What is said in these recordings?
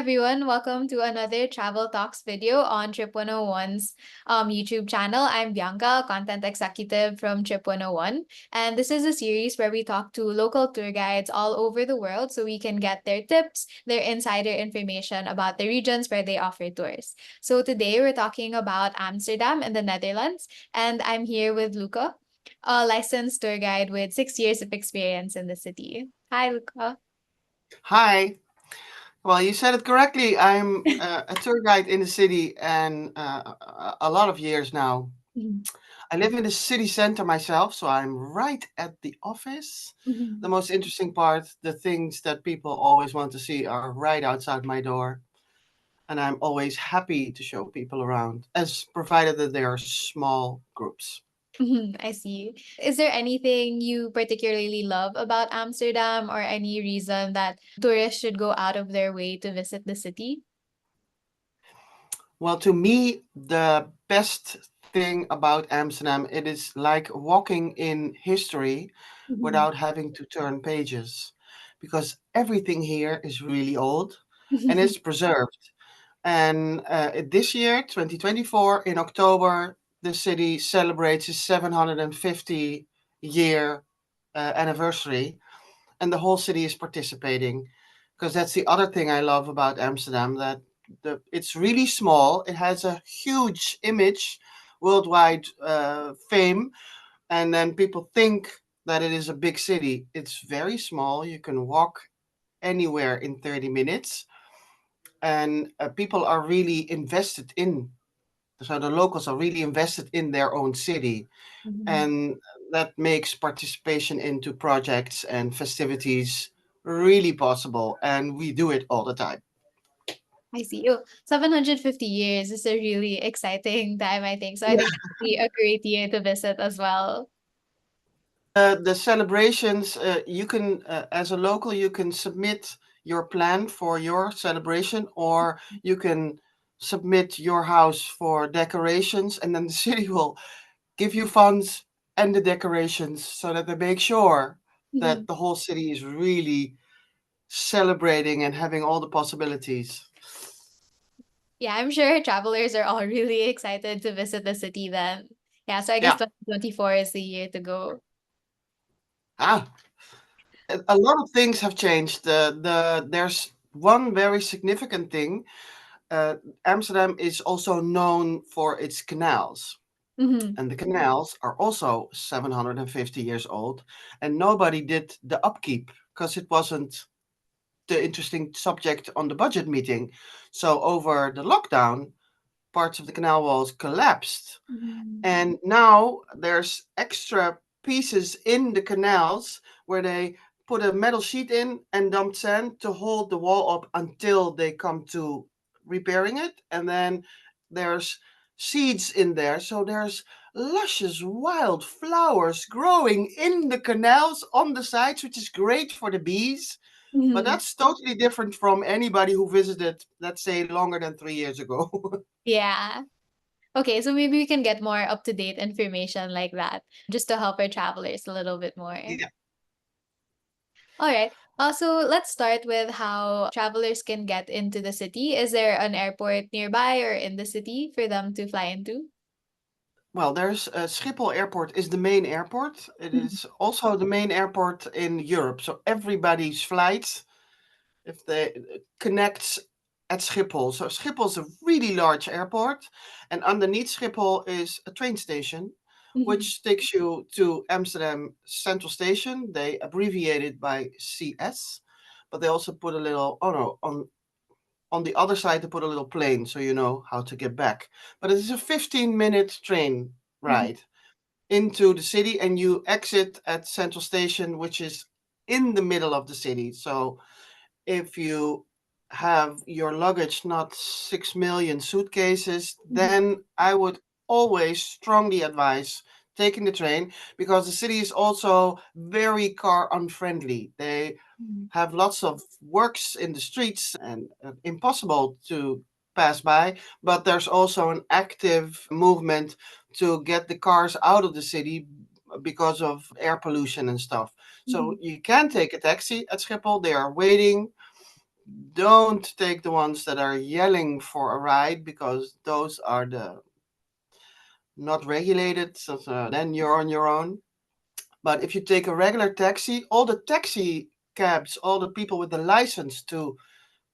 everyone. Welcome to another Travel Talks video on Trip 101's YouTube channel. I'm Bianca, content executive from Trip 101. And this is a series where we talk to local tour guides all over the world so we can get their tips, their insider information about the regions where they offer tours. So today we're talking about Amsterdam in the Netherlands, and I'm here with Louke, a licensed tour guide with 6 years of experience in the city. Hi, Louke. Hi. Well, you said it correctly. I'm a tour guide in the city and a lot of years now. Mhm. I live in the city center myself, so I'm right at the office. The Mhm. most interesting part, the things that people always want to see, are right outside my door. And I'm always happy to show people around, as provided that they are small groups. Mhm, I see. Is there anything you particularly love about Amsterdam or any reason that tourists should go out of their way to visit the city? Well, to me, the best thing about Amsterdam, it is like walking in history Mhm. without having to turn pages, because everything here is really old and it's preserved. And this year, 2024, in October, the city celebrates its 750-year anniversary, and the whole city is participating. Because that's the other thing I love about Amsterdam, that it's really small. It has a huge image, worldwide fame, and then people think that it is a big city. It's very small. You can walk anywhere in 30 minutes, and people are really invested in. So the locals are really invested in their own city, Mhm. and that makes participation into projects and festivities really possible, and we do it all the time. I see. Oh, 750 years is a really exciting time, I think. So I Yeah. think it'd be a great year to visit as well. The celebrations, you can, as a local, you can submit your plan for your celebration, or you can submit your house for decorations, and then the city will give you funds and the decorations so that they make sure that Mhm. the whole city is really celebrating and having all the possibilities. Yeah, I'm sure travelers are all really excited to visit the city then. Yeah, so I guess Yeah. 2024 is the year to go. Ah, a lot of things have changed. There's one very significant thing. Uh, Amsterdam is also known for its canals, Mhm. and the canals are also 750 years old, and nobody did the upkeep because it wasn't the interesting subject on the budget meeting. So over the lockdown, parts of the canal walls collapsed, Mhm. and now there's extra pieces in the canals where they put a metal sheet in and dumped sand to hold the wall up until they come to repairing it. And then there's seeds in there, so there's luscious wild flowers growing in the canals on the sides, which is great for the bees. But Mhm. that's totally different from anybody who visited, let's say, longer than 3 years ago. Yeah. Okay, so maybe we can get more up-to-date information like that just to help our travelers a little bit more. Yeah. All right. So let's start with how travelers can get into the city. Is there an airport nearby or in the city for them to fly into? Well, there's Schiphol Airport is the main airport. It Mhm. is also the main airport in Europe. So everybody's flights, if they connects at Schiphol. So Schiphol is a really large airport, and underneath Schiphol is a train station, Mhm. which takes you to Amsterdam Central Station. They abbreviate it by CS, but they also put a little, oh no, on the other side they put a little plane so you know how to get back. But it is a 15-minute train Mhm. ride into the city, and you exit at Central Station, which is in the middle of the city. So if you have your luggage, not 6 million suitcases, Mhm. then I would always strongly advise taking the train, because the city is also very car unfriendly. They Mhm. have lots of works in the streets and impossible to pass by, but there's also an active movement to get the cars out of the city because of air pollution and stuff. So Mhm. you can take a taxi at Schiphol. They are waiting. Don't take the ones that are yelling for a ride because those are the not regulated. So then you're on your own. But if you take a regular taxi, all the taxi cabs, all the people with the license to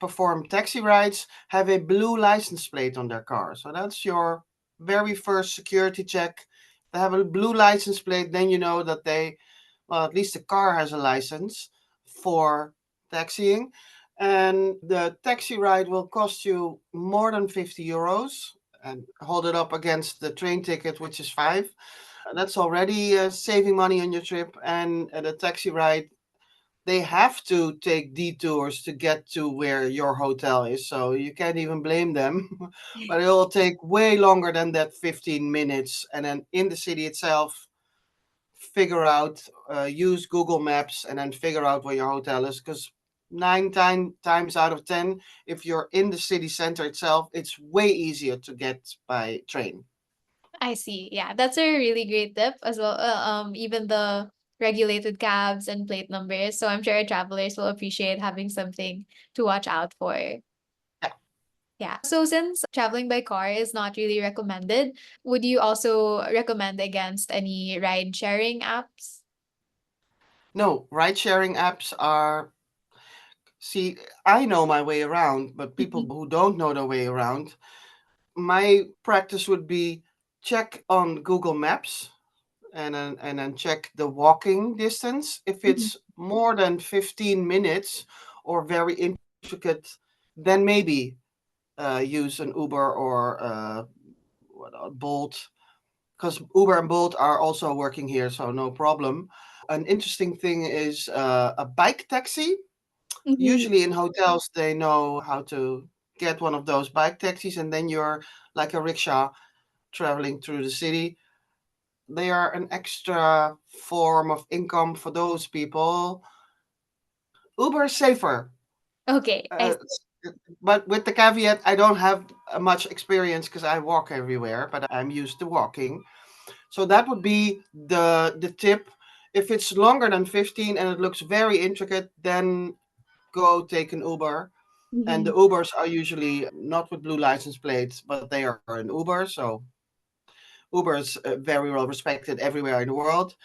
perform taxi rides have a blue license plate on their car. So that's your very first security check. They have a blue license plate, then you know that well, at least the car has a license for taxiing. And the taxi ride will cost you more than 50 euros. And hold it up against the train ticket, which is five. That's already saving money on your trip. And the taxi ride, they have to take detours to get to where your hotel is, so you can't even blame them. But it'll take way longer than that 15 minutes. And then in the city itself, figure out, use Google Maps and then figure out where your hotel is. Because times out of 10, if you're in the city center itself, it's way easier to get by train. I see. Yeah, that's a really great tip as well. Even the regulated cabs and plate numbers. So I'm sure our travelers will appreciate having something to watch out for. Yeah. Yeah. So since traveling by car is not really recommended, would you also recommend against any ride sharing apps? No, ride sharing apps are. See, I know my way around, but people Mhm. who don't know their way around, my practice would be check on Google Maps and then check the walking distance. If Mhm. it's more than 15 minutes or very intricate, then maybe use an Uber or Bolt, because Uber and Bolt are also working here, so no problem. An interesting thing is a bike taxi. Mhm. Usually in hotels, they know how to get one of those bike taxis, and then you're like a rickshaw traveling through the city. They are an extra form of income for those people. Uber is safer, Okay, I uh, but with the caveat, I don't have much experience because I walk everywhere, but I'm used to walking. So that would be the tip. If it's longer than 15 and it looks very intricate, then go take an Uber. And the mhm. Ubers are usually not with blue license plates, but they are an Uber. So Uber is very well respected everywhere in the world.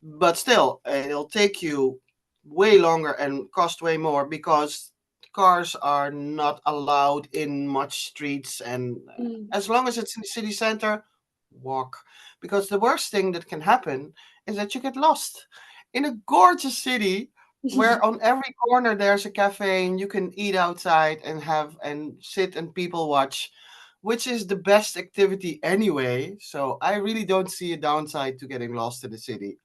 But still, it'll take you way longer and cost way more because cars are not allowed in much streets. And Mm. as long as it's in the city center, walk. Because the worst thing that can happen is that you get lost in a gorgeous city where on every corner there's a cafe and you can eat outside and have and sit and people watch, which is the best activity anyway. So I really don't see a downside to getting lost in the city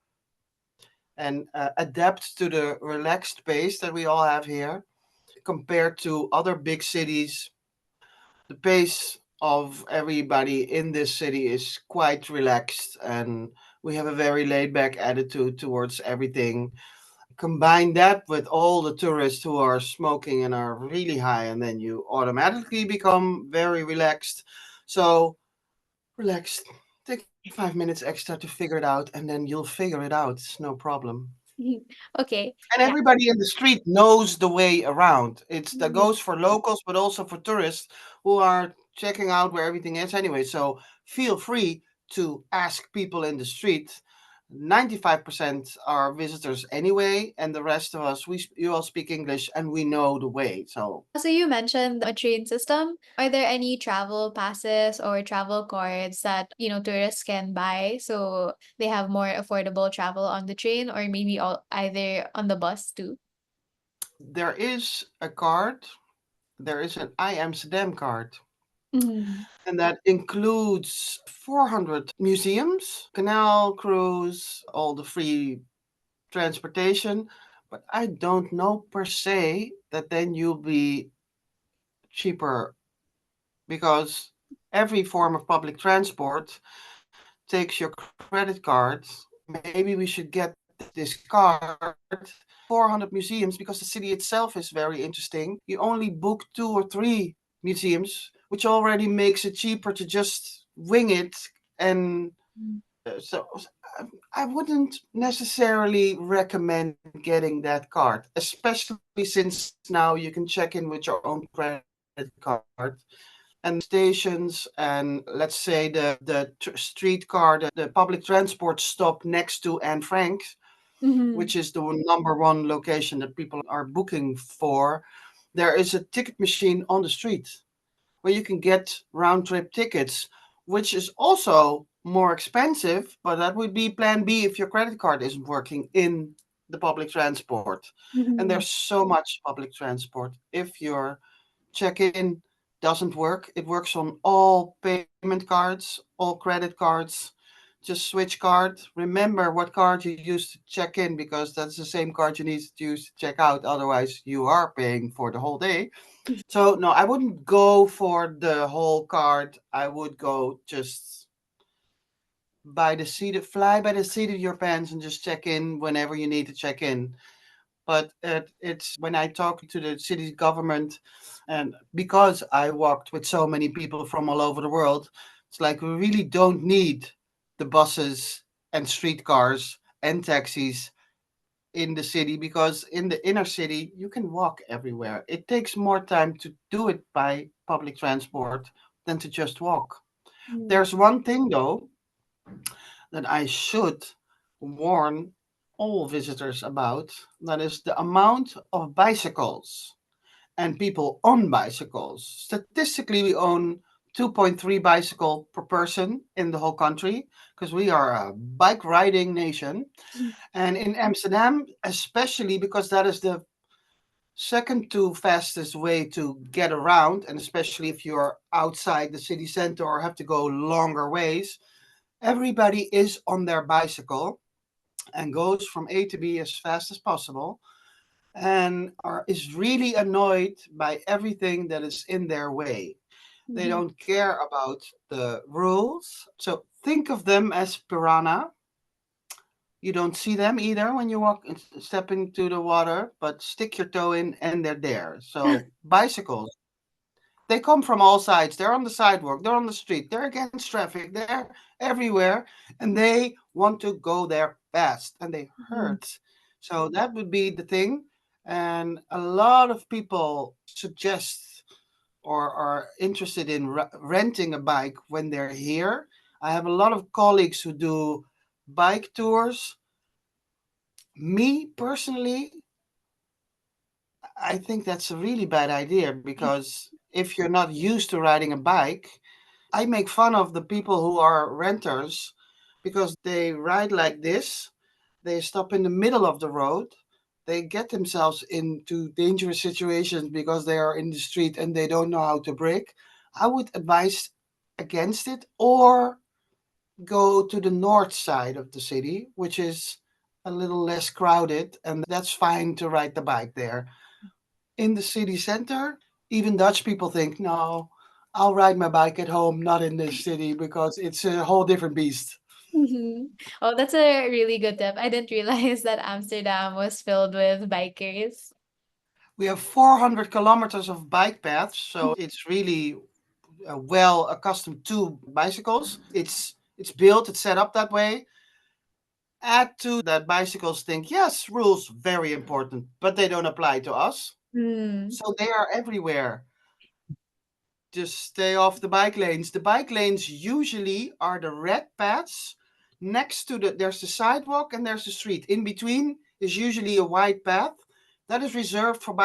and adapt to the relaxed pace that we all have here. Compared to other big cities, the pace of everybody in this city is quite relaxed, and we have a very laid back attitude towards everything. Combine that with all the tourists who are smoking and are really high, and then you automatically become very relaxed. So, relaxed. Take 5 minutes extra to figure it out, and then you'll figure it out. It's no problem. Okay. And Yeah. everybody in the street knows the way around. That Mhm. goes for locals, but also for tourists who are checking out where everything is anyway. So feel free to ask people in the street. 95% are visitors anyway, and the rest of us, you all speak English and we know the way. So So you mentioned a train system. Are there any travel passes or travel cards that, tourists can buy so they have more affordable travel on the train or maybe either on the bus too? there is a card, there is an I Amsterdam card. Mhm. And that includes 400 museums, canal cruise, all the free transportation. But I don't know per se that then you'll be cheaper because every form of public transport takes your credit card. Maybe we should get this card, 400 museums, because the city itself is very interesting. You only book 2 or 3 museums, which already makes it cheaper to just wing it. And so I wouldn't necessarily recommend getting that card, especially since now you can check in with your own credit card. And stations, and let's say street car, the public transport stop next to Anne Frank's, Mm-hmm. which is the number one location that people are booking for, there is a ticket machine on the street where you can get round trip tickets, which is also more expensive, but that would be plan B if your credit card isn't working in the public transport. And there's Mm-hmm. so much public transport. If your check in doesn't work, it works on all payment cards, all credit cards. Just switch card. Remember what card you use to check in because that's the same card you need to use to check out. Otherwise, you are paying for the whole day. So no, I wouldn't go for the whole card. I would go just fly by the seat of your pants and just check in whenever you need to check in. But it's when I talk to the city government, and because I walked with so many people from all over the world, it's like we really don't need the buses and streetcars and taxis in the city because in the inner city you can walk everywhere. It takes more time to do it by public transport than to just walk. There's one thing though that I should warn all visitors about, that is the amount of bicycles and people on bicycles. Statistically, we own 2.3 bicycle per person in the whole country because we are a bike riding nation. And in Amsterdam, especially because that is the second to fastest way to get around, and especially if you're outside the city center or have to go longer ways, everybody is on their bicycle and goes from A to B as fast as possible and is really annoyed by everything that is in their way. They Mm-hmm. don't care about the rules. So think of them as piranha. You don't see them either when you step into the water, but stick your toe in and they're there. So bicycles, they come from all sides. They're on the sidewalk, they're on the street, they're against traffic, they're everywhere, and they want to go there fast and they Mm-hmm. hurt. So that would be the thing. And a lot of people suggest or are interested in renting a bike when they're here. I have a lot of colleagues who do bike tours. Me personally, I think that's a really bad idea because if you're not used to riding a bike, I make fun of the people who are renters because they ride like this. They stop in the middle of the road. They get themselves into dangerous situations because they are in the street and they don't know how to brake. I would advise against it or go to the north side of the city, which is a little less crowded, and that's fine to ride the bike there. In the city center, even Dutch people think, no, I'll ride my bike at home, not in this city, because it's a whole different beast. Mm-hmm. Oh, that's a really good tip. I didn't realize that Amsterdam was filled with bikers. We have 400 kilometers of bike paths, so it's really well accustomed to bicycles. It's built, it's set up that way. Add to that bicycles think, yes, rules very important, but they don't apply to us. Mm. So they are everywhere. Just stay off the bike lanes. The bike lanes usually are the red paths next to there's the sidewalk and there's the street. In between is usually a white path that is reserved for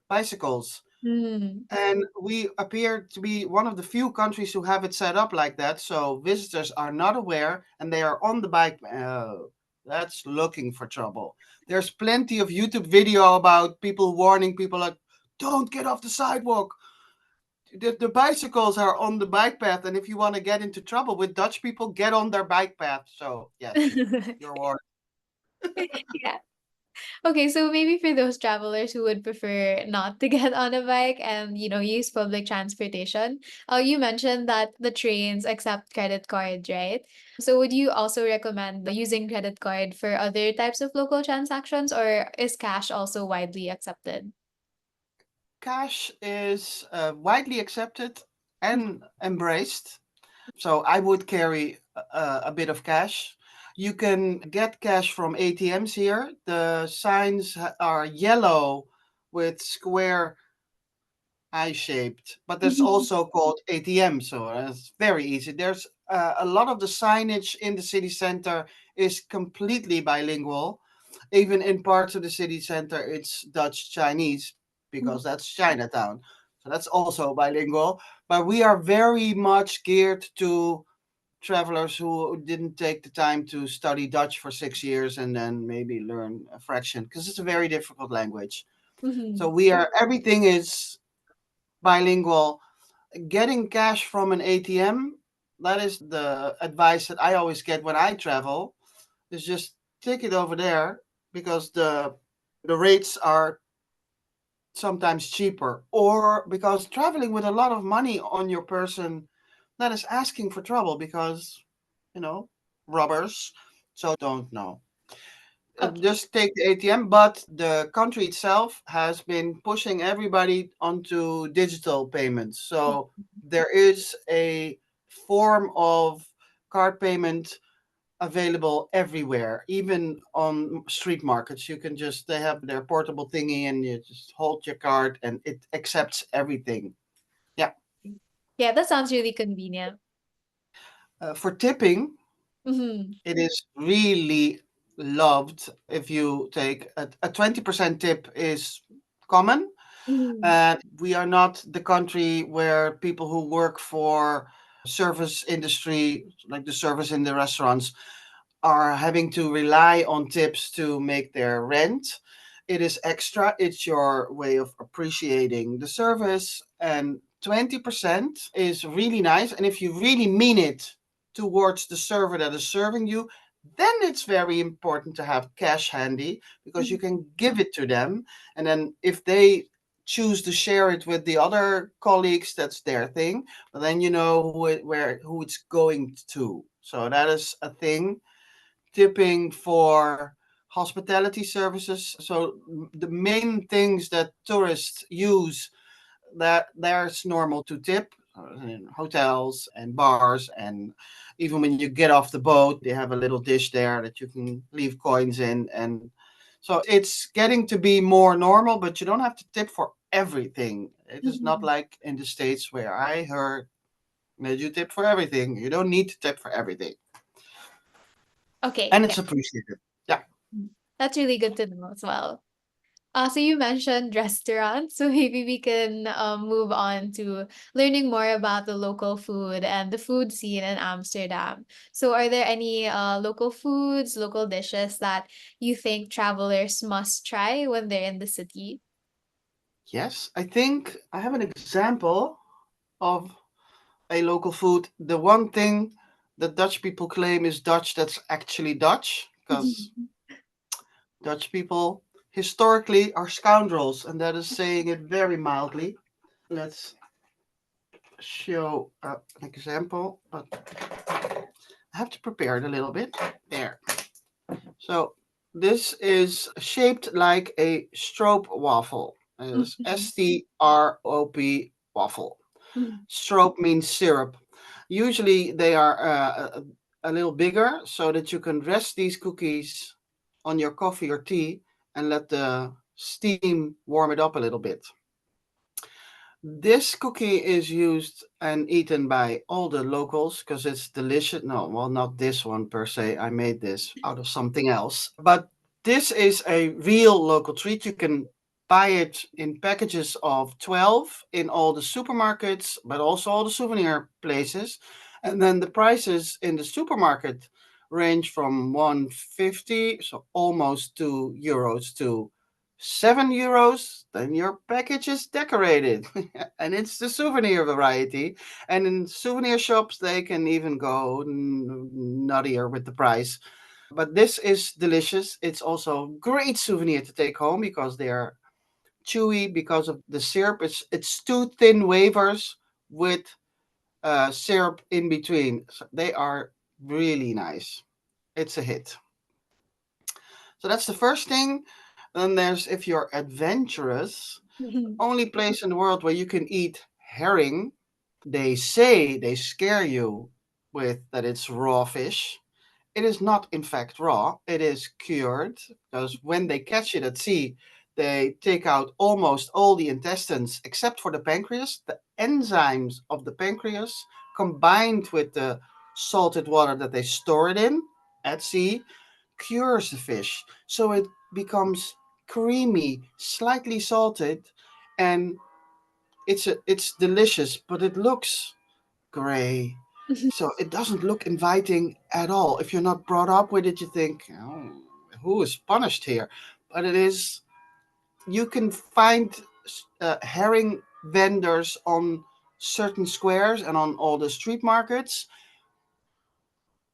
bicycles. Mm. And we appear to be one of the few countries who have it set up like that. So visitors are not aware and they are on the bike. That's looking for trouble. There's plenty of YouTube video about people warning people like, don't get off the sidewalk. The bicycles are on the bike path, and if you want to get into trouble with Dutch people, get on their bike path. So yes, you're warned. Yeah. Okay, so maybe for those travelers who would prefer not to get on a bike and, use public transportation, you mentioned that the trains accept credit card, right? So would you also recommend using credit card for other types of local transactions, or is cash also widely accepted? Cash is widely accepted and embraced. So I would carry a bit of cash. You can get cash from ATMs here. The signs are yellow with square eye shaped, but there's also called ATM, so it's very easy. There's a lot of the signage in the city center is completely bilingual. Even in parts of the city center, it's Dutch Chinese because that's Chinatown. So that's also bilingual. But we are very much geared to travelers who didn't take the time to study Dutch for 6 years and then maybe learn a fraction because it's a very difficult language. So Mhm. everything is bilingual. Getting cash from an ATM, that is the advice that I always get when I travel, is just take it over there because the rates are sometimes cheaper. Or because traveling with a lot of money on your person, that is asking for trouble because, you know, robbers. So don't know. Okay. Just take the ATM, but the country itself has been pushing everybody onto digital payments. So there is a form of card payment available everywhere, even on street markets. You can just, they have their portable thingy and you just hold your card and it accepts everything. Yeah. Yeah, that sounds really convenient. For tipping, Mhm. it is really loved if you take a 20% tip is common. Mhm. And we are not the country where people who work for service industry, like the service in the restaurants, are having to rely on tips to make their rent. It is extra, it's your way of appreciating the service. And 20% is really nice. And if you really mean it towards the server that is serving you, then it's very important to have cash handy because you can give it to them. And then if they choose to share it with the other colleagues, that's their thing. But then you know who it's going to. So that is a thing. Tipping for hospitality services. So the main things that tourists use, that there's normal to tip in hotels and bars, and even when you get off the boat they have a little dish there that you can leave coins in. And so it's getting to be more normal, but you don't have to tip for everything. It is not Mhm. like in the States where I heard that you tip for everything. You don't need to tip for everything, Okay, and yeah. it's appreciated. Yeah. That's really good to know as well. So you mentioned restaurants, so maybe we can move on to learning more about the local food and the food scene in Amsterdam. So are there any local foods, local dishes that you think travelers must try when they're in the city? Yes, I think I have an example of a local food. The one thing that Dutch people claim is Dutch that's actually Dutch, because Dutch people historically are scoundrels, and that is saying it very mildly. Let's show an example, but I have to prepare it a little bit. There. So this is shaped like a stroop waffle. It is STROP waffle. Stroop means syrup. Usually they are a little bigger so that you can rest these cookies on your coffee or tea and let the steam warm it up a little bit. This cookie is used and eaten by all the locals because it's delicious. No, well, not this one per se. I made this out of something else. But this is a real local treat. You can buy it in packages of 12 in all the supermarkets, but also all the souvenir places. And then the prices in the supermarket range from 150, so almost 2 euros, to €7. Then your package is decorated. And it's the souvenir variety. And in souvenir shops, they can even go nuttier with the price. But this is delicious. It's also a great souvenir to take home because they are chewy because of the syrup. It's two thin wafers with syrup in between. So they are really nice. It's a hit. So that's the first thing. Then there's, if you're adventurous, only place in the world where you can eat herring. They say they scare you with that it's raw fish. it is not in fact raw, it is cured, because when they catch it at sea, they take out almost all the intestines except for the pancreas. The enzymes of the pancreas combined with the salted water that they store it in at sea cures the fish. So it becomes creamy, slightly salted, and it's delicious, but it looks gray. So it doesn't look inviting at all. If you're not brought up with it, you think, oh, who is punished here? But it is, you can find herring vendors on certain squares and on all the street markets.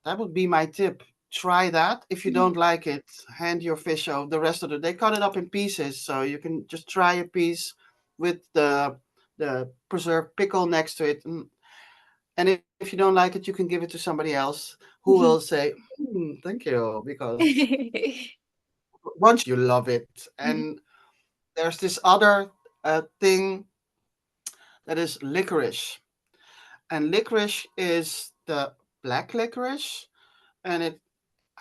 That would be my tip. Try that. If you don't like it, hand your fish over the rest of the day. Cut it up in pieces so you can just try a piece with the preserved pickle next to it. And if you don't like it, you can give it to somebody else who will say, thank you, because once you love it. And there's this other thing that is licorice. And licorice is the black licorice. And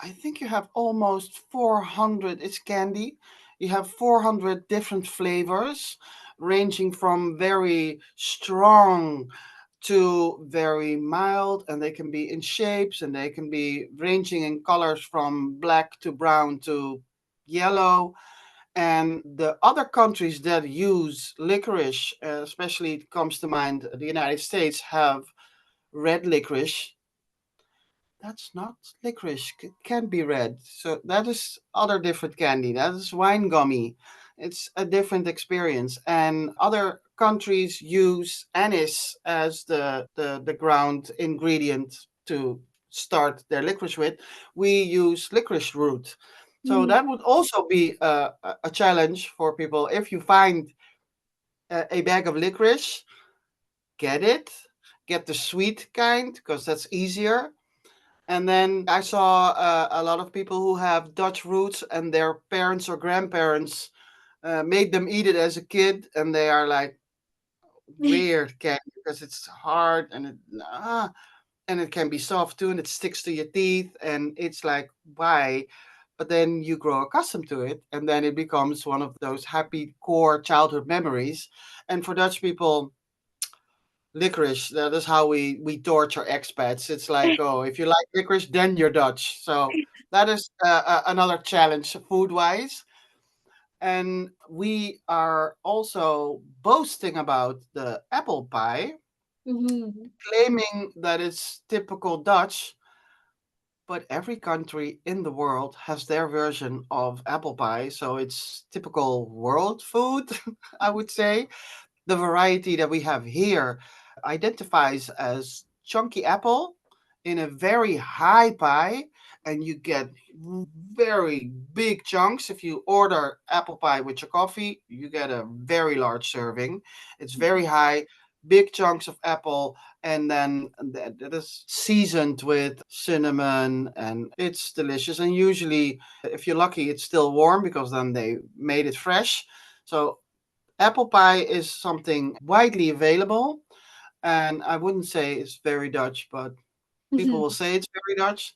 I think you have almost 400, it's candy. You have 400 different flavors, ranging from very strong to very mild, and they can be in shapes and they can be ranging in colors from black to brown to yellow. And the other countries that use licorice, especially it comes to mind the United States, have red licorice. That's not licorice. It can be red. So that is other different candy. That is wine gummy. It's a different experience. And other countries use anise as the ground ingredient to start their licorice with. We use licorice root. So that would also be a challenge for people. If you find a bag of licorice, get it. Get the sweet kind because that's easier. And then I saw a lot of people who have Dutch roots and their parents or grandparents made them eat it as a kid, and they are like weird candy because it's hard and it can be soft too, and it sticks to your teeth, and it's like why? But then you grow accustomed to it, and then it becomes one of those happy core childhood memories. And for Dutch people, licorice. That is how we torture expats. It's like, oh, if you like licorice, then you're Dutch. So that is another challenge food wise. And we are also boasting about the apple pie, claiming that it's typical Dutch. But every country in the world has their version of apple pie, so it's typical world food, I would say. The variety that we have here identifies as chunky apple in a very high pie, and you get very big chunks. If you order apple pie with your coffee, you get a very large serving. It's very high, big chunks of apple, and then that is seasoned with cinnamon, and it's delicious. And usually, if you're lucky, it's still warm because then they made it fresh. So apple pie is something widely available, and I wouldn't say it's very Dutch, but people will say it's very Dutch.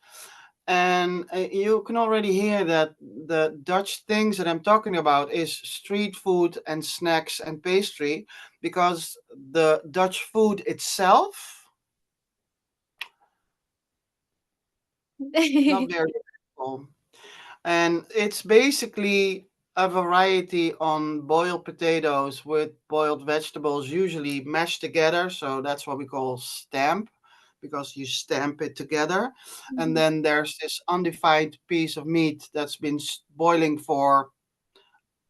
And you can already hear that the Dutch things that I'm talking about is street food and snacks and pastry, because the Dutch food itself, not very simple. And it's basically a variety on boiled potatoes with boiled vegetables, usually mashed together. So that's what we call stamp, because you stamp it together. And then there's this undefined piece of meat that's been boiling for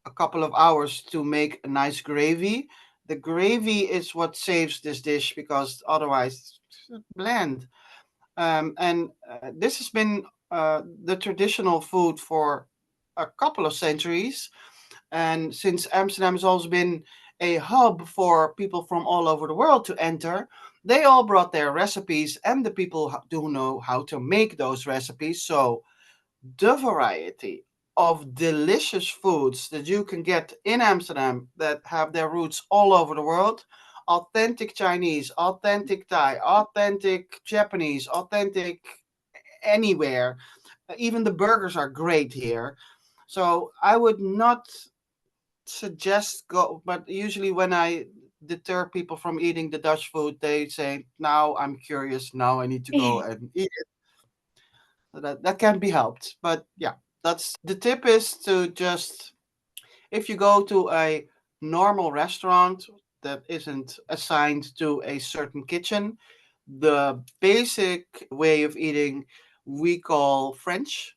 a couple of hours to make a nice gravy. The gravy is what saves this dish because otherwise it's bland. And this has been the traditional food for a couple of centuries. And since Amsterdam has always been a hub for people from all over the world to enter, they all brought their recipes, and the people do know how to make those recipes. So the variety of delicious foods that you can get in Amsterdam that have their roots all over the world, authentic Chinese, authentic Thai, authentic Japanese, authentic anywhere. Even the burgers are great here. So I would not suggest go, but usually when I deter people from eating the Dutch food, they say, "Now I'm curious. Now I need to go and eat it." So that can be helped. But yeah, that's the tip is to just if you go to a normal restaurant that isn't assigned to a certain kitchen, the basic way of eating we call French,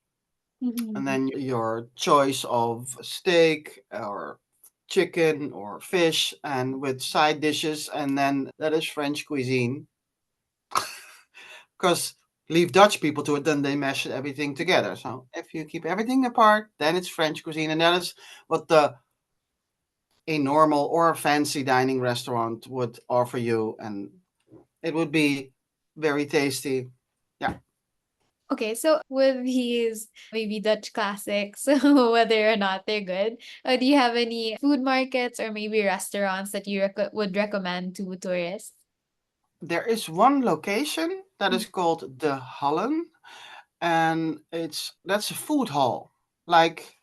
and Mhm. then your choice of steak or chicken or fish and with side dishes, and then that is French cuisine. Because leave Dutch people to it, then they mash everything together. So if you keep everything apart, then it's French cuisine, and that is what the a normal or a fancy dining restaurant would offer you, and it would be very tasty. Yeah, Okay, so with these maybe Dutch classics, whether or not they're good, do you have any food markets or maybe restaurants that you would recommend to tourists? there is one location that is called the Hallen, and that's a food hall, like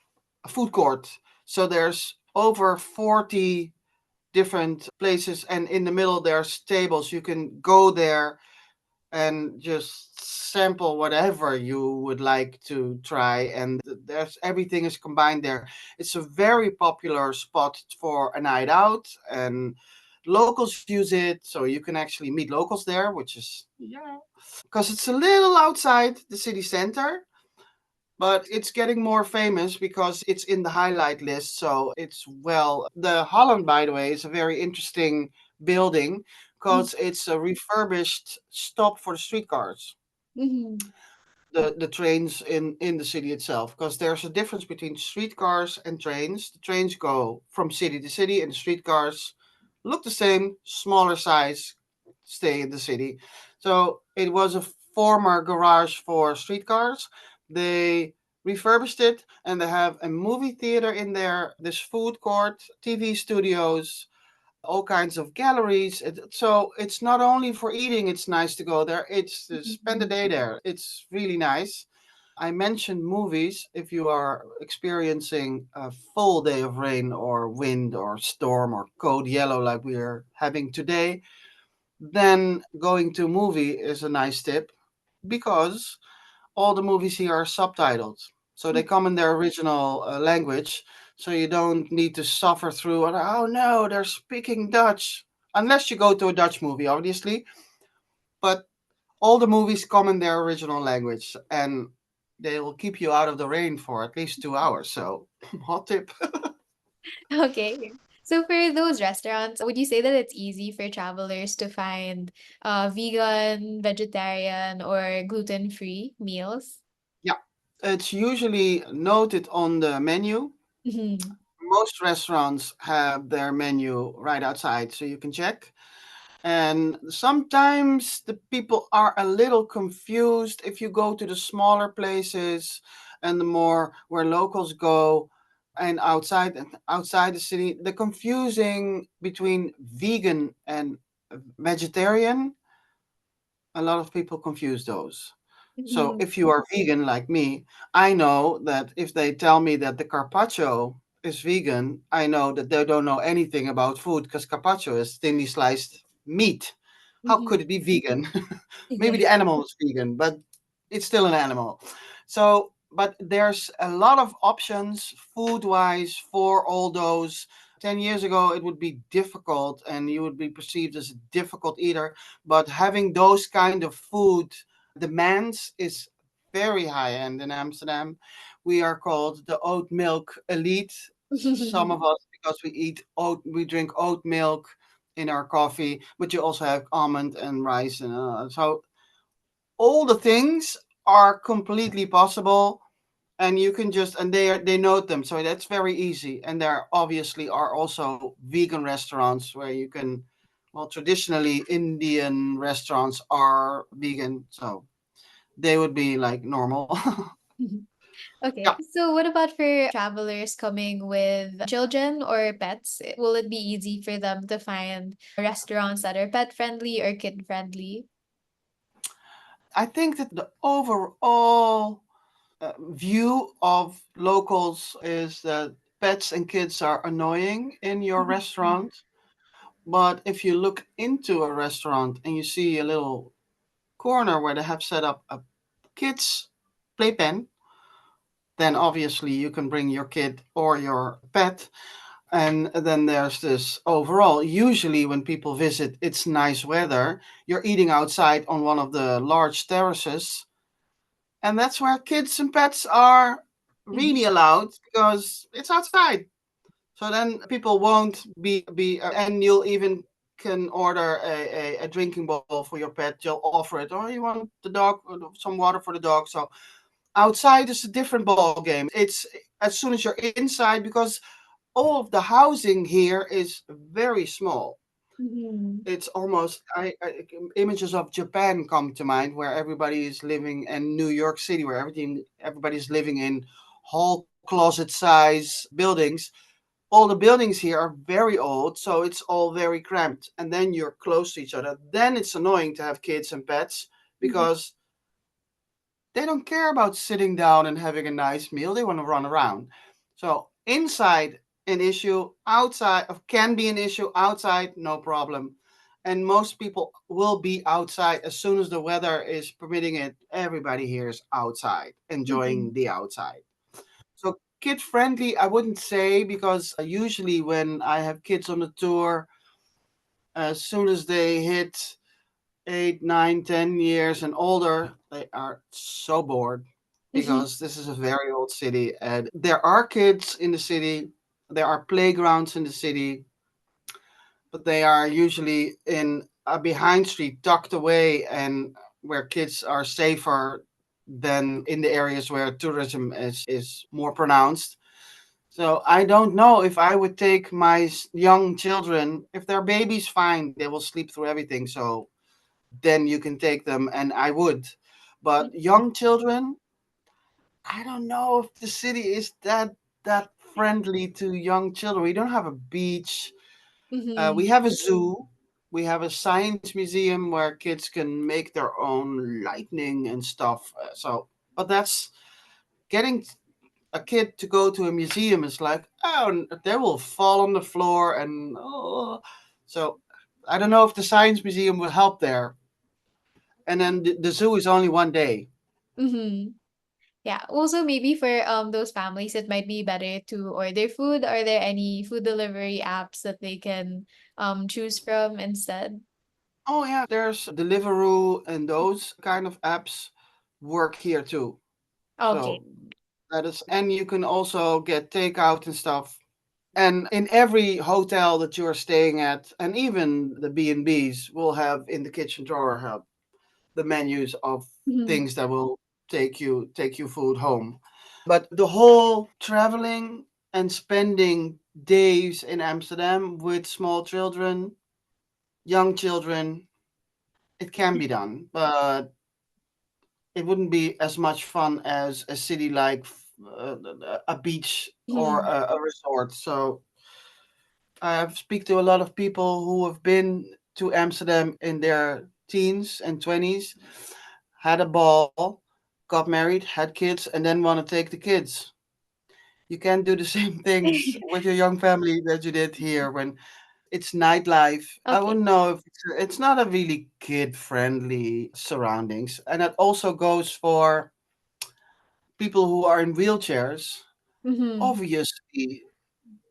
a food court. So there's over 40 different places, and in the middle there's tables. You can go there and just sample whatever you would like to try, and there's everything is combined there. It's a very popular spot for a night out, and locals use it, so you can actually meet locals there, which is yeah, because it's a little outside the city center, but it's getting more famous because it's in the highlight list. So it's well, the Holland, by the way, is a very interesting building because it's a refurbished stop for the streetcars, Mm-hmm. the trains in the city itself. Because there's a difference between streetcars and trains. The trains go from city to city, and the streetcars look the same, smaller size, stay in the city. So it was a former garage for streetcars. They refurbished it, and they have a movie theater in there, this food court, TV studios, all kinds of galleries. So it's not only for eating, it's nice to go there. It's to spend a day there. It's really nice. I mentioned movies. If you are experiencing a full day of rain or wind or storm or code yellow like we are having today, then going to a movie is a nice tip because all the movies here are subtitled. So they come in their original language. So you don't need to suffer through, oh no, they're speaking Dutch. Unless you go to a Dutch movie, obviously. But all the movies come in their original language, and they will keep you out of the rain for at least 2 hours. So, hot tip. Okay. So for those restaurants, would you say that it's easy for travelers to find vegan, vegetarian, or gluten-free meals? Yeah, it's usually noted on the menu. Mhm. Most restaurants have their menu right outside, so you can check. And sometimes the people are a little confused if you go to the smaller places and the more where locals go and outside the city, the confusing between vegan and vegetarian, a lot of people confuse those. So Mhm. if you are vegan like me, I know that if they tell me that the carpaccio is vegan, I know that they don't know anything about food because carpaccio is thinly sliced meat. How Mhm. could it be vegan? Maybe Yeah. the animal is vegan, but it's still an animal. So, but there's a lot of options food wise for all those. 10 years ago, it would be difficult and you would be perceived as a difficult eater. But having those kind of food demands is very high end in Amsterdam. We are called the oat milk elite. Some of us, because we drink oat milk in our coffee, but you also have almond and rice, and so all the things are completely possible, and you can just and they note them, so that's very easy. And there obviously are also vegan restaurants where you can, well, traditionally Indian restaurants are vegan, so they would be like normal. Okay. Yeah. So what about for travelers coming with children or pets? Will it be easy for them to find restaurants that are pet friendly or kid friendly? I think that the overall view of locals is that pets and kids are annoying in your Mhm. restaurant. But if you look into a restaurant and you see a little corner where they have set up a kids playpen, then obviously you can bring your kid or your pet. And then there's this overall. Usually, when people visit, it's nice weather. You're eating outside on one of the large terraces, and that's where kids and pets are really Mhm. allowed because it's outside. So then people won't be and you'll even can order a drinking bowl for your pet. You'll offer it, or you want the dog some water for the dog. So outside is a different ball game. It's as soon as you're inside because all of the housing here is very small. Mhm. It's almost images of Japan come to mind, where everybody is living, and New York City, where everybody's living in hall closet size buildings. All the buildings here are very old, so it's all very cramped. And then you're close to each other. Then it's annoying to have kids and pets Mhm. because they don't care about sitting down and having a nice meal. They want to run around. So inside an issue, outside can be an issue. Outside, no problem. And most people will be outside as soon as the weather is permitting it. Everybody here is outside, enjoying Mhm. the outside. So kid friendly, I wouldn't say because usually when I have kids on the tour, as soon as they hit 8, 9, 10 years and older, they are so bored Mhm. because this is a very old city and there are kids in the city, there are playgrounds in the city, but they are usually in a behind street tucked away and where kids are safer than in the areas where tourism is more pronounced. So I don't know if I would take my young children. If they're babies, fine, they will sleep through everything. So then you can take them, and I would. But young children, I don't know if the city is that friendly to young children. We don't have a beach. We Mhm. have a zoo. We have a science museum where kids can make their own lightning and stuff. But that's getting a kid to go to a museum is like, oh, they will fall on the floor and oh. So I don't know if the science museum will help there. And then the zoo is only one day. Mhm. Yeah. Also, maybe for those families, it might be better to order food. Are there any food delivery apps that they can choose from instead? Oh yeah, there's Deliveroo and those kind of apps work here too. Okay. So that is, and you can also get takeout and stuff. And in every hotel that you are staying at, and even the B&Bs will have in the kitchen drawer have the menus of Mhm. things that will take you food home. But the whole traveling and spending days in Amsterdam with small children, young children, it can be done, but it wouldn't be as much fun as a city like uh, a beach or Mhm. a resort. So I've speak to a lot of people who have been to Amsterdam in their teens and 20s, had a ball, got married, had kids, and then want to take the kids. You can't do the same things with your young family that you did here when it's nightlife. I Okay. wouldn't know if it's not a really kid friendly surroundings. And that also goes for people who are in wheelchairs. Mhm. Obviously,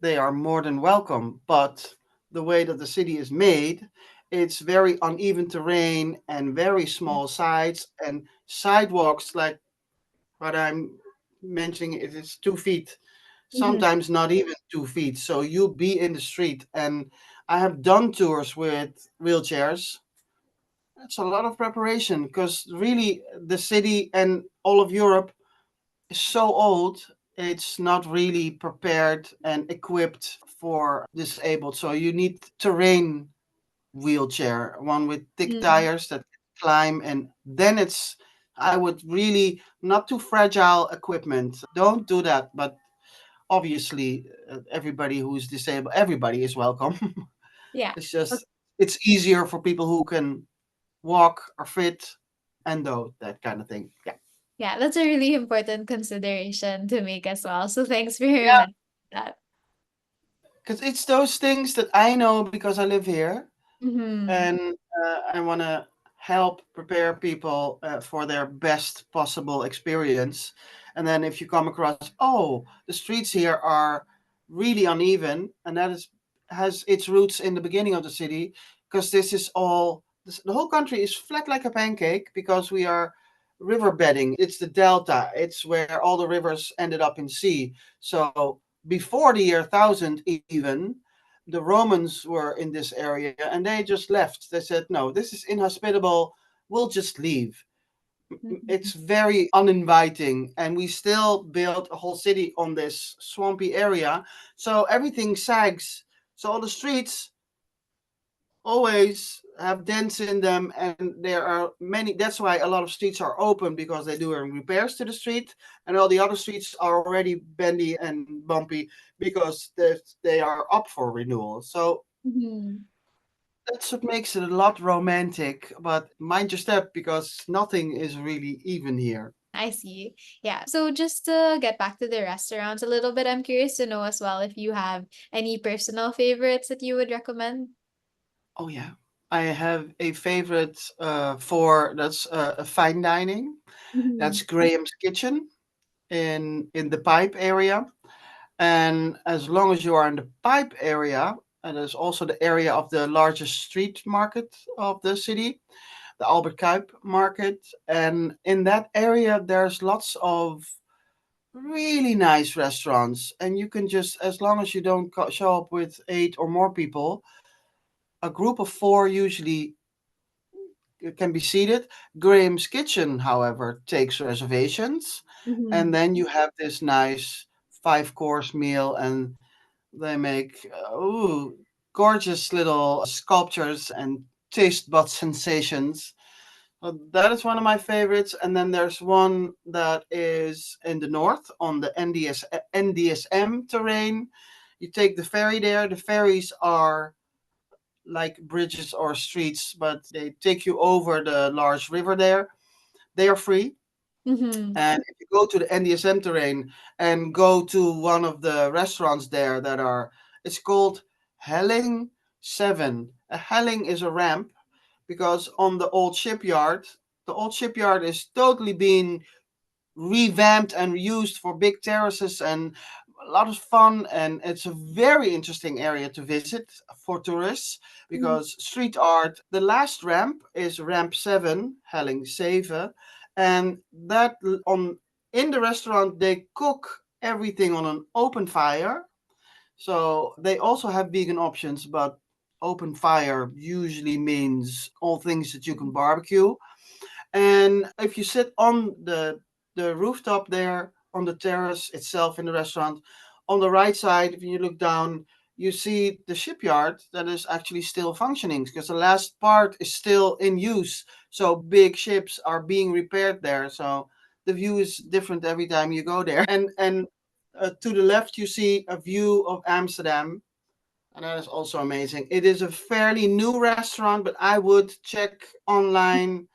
they are more than welcome, but the way that the city is made, it's very uneven terrain and very small sides and sidewalks like what I'm mentioning it is 2 feet, Mhm. sometimes not even 2 feet. So you'll be in the street. And I have done tours with wheelchairs. It's a lot of preparation because really the city and all of Europe is so old. It's not really prepared and equipped for disabled. So you need terrain wheelchair, one with thick Mhm. tires that climb, and then it's I would really not too fragile equipment. Don't do that. But obviously, everybody who is disabled, everybody is welcome. Yeah. It's just it's easier for people who can walk or fit. and though that kind of thing. Yeah. Yeah, that's a really important consideration to make as well. So thanks for Yeah, mentioning that. because it's those things that I know because I live here, Mm-hmm. and I want to help prepare people for their best possible experience. And then if you come across, oh, the streets here are really uneven, and that is has its roots in the beginning of the city, because the whole country is flat like a pancake because we are river bedding. It's the delta. It's where all the rivers ended up in sea. So before the year 1000 even, the Romans were in this area and they just left. They said, no, this is inhospitable. We'll just leave. Mm-hmm. It's very uninviting. And we still built a whole city on this swampy area. So everything sags. So all the streets always have dents in them, and there are many. That's why a lot of streets are open, because they're doing repairs to the street, and all the other streets are already bendy and bumpy because they are up for renewal. So Mm-hmm. that's what makes it a lot romantic, but mind your step because nothing is really even here. I see. Yeah. So just to get back to the restaurants a little bit, I'm curious to know as well if you have any personal favorites that you would recommend. Oh yeah, I have a favorite for that's fine dining. Mm-hmm. That's Graham's Kitchen in the Pipe area, and as long as you are in the Pipe area, and there's also the area of the largest street market of the city, the Albert Kuip market, and in that area there's lots of really nice restaurants, and you can just, as long as you don't show up with 8 or more people, a group of 4 usually can be seated. Graham's Kitchen, however, takes reservations, and Mm-hmm. then you have this nice 5 course meal, and they make gorgeous little sculptures and taste bud sensations. That is one of my favorites. And then there's one that is in the north on the NDSM terrain. You take the ferry there. The ferries are like bridges or streets, but they take you over the large river there. They are free. Mm-hmm. And if you go to the NDSM terrain and go to one of the restaurants there that are, it's called Helling 7. A helling is a ramp because on the old shipyard is totally being revamped and used for big terraces and a lot of fun, and it's a very interesting area to visit for tourists because street art. The last ramp is ramp 7, Helling 7, and that on in the restaurant they cook everything on an open fire. So they also have vegan options, but open fire usually means all things that you can barbecue. And if you sit on the rooftop there, on the terrace itself in the restaurant, on the right side, if you look down, you see the shipyard that is actually still functioning because the last part is still in use. So big ships are being repaired there. So the view is different every time you go there. And to the left, you see a view of Amsterdam, and that is also amazing. It is a fairly new restaurant, but I would check online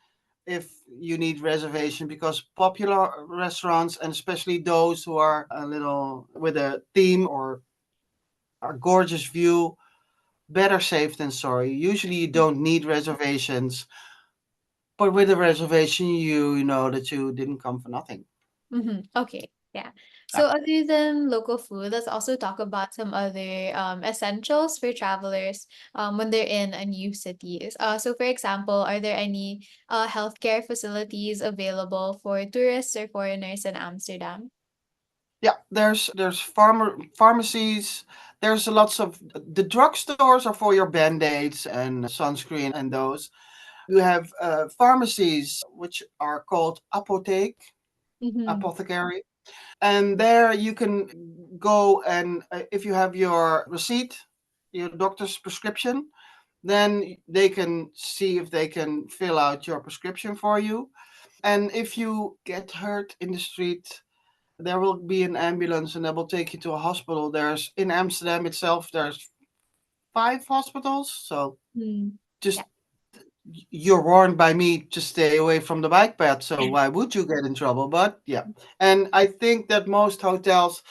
if you need reservation because popular restaurants, and especially those who are a little with a theme or a gorgeous view, better safe than sorry. Usually you don't need reservations, but with a reservation you know that you didn't come for nothing. Mhm. Okay. Yeah. Uh, So other than local food, let's also talk about some other essentials for travelers when they're in a new city. So for example, are there any healthcare facilities available for tourists or foreigners in Amsterdam? yeah, there's pharmacies. There's lots of the drugstores are for your band-aids and sunscreen and those. You have pharmacies which are called Mm-hmm. apothecary, and there you can go, and if you have your receipt, your doctor's prescription, then they can see if they can fill out your prescription for you. And if you get hurt in the street, there will be an ambulance and they will take you to a hospital. There's in Amsterdam itself there's 5 hospitals, so Mm. just Yeah. you're warned by me to stay away from the bike path, so why would you get in trouble? But yeah, and I think that most hotels,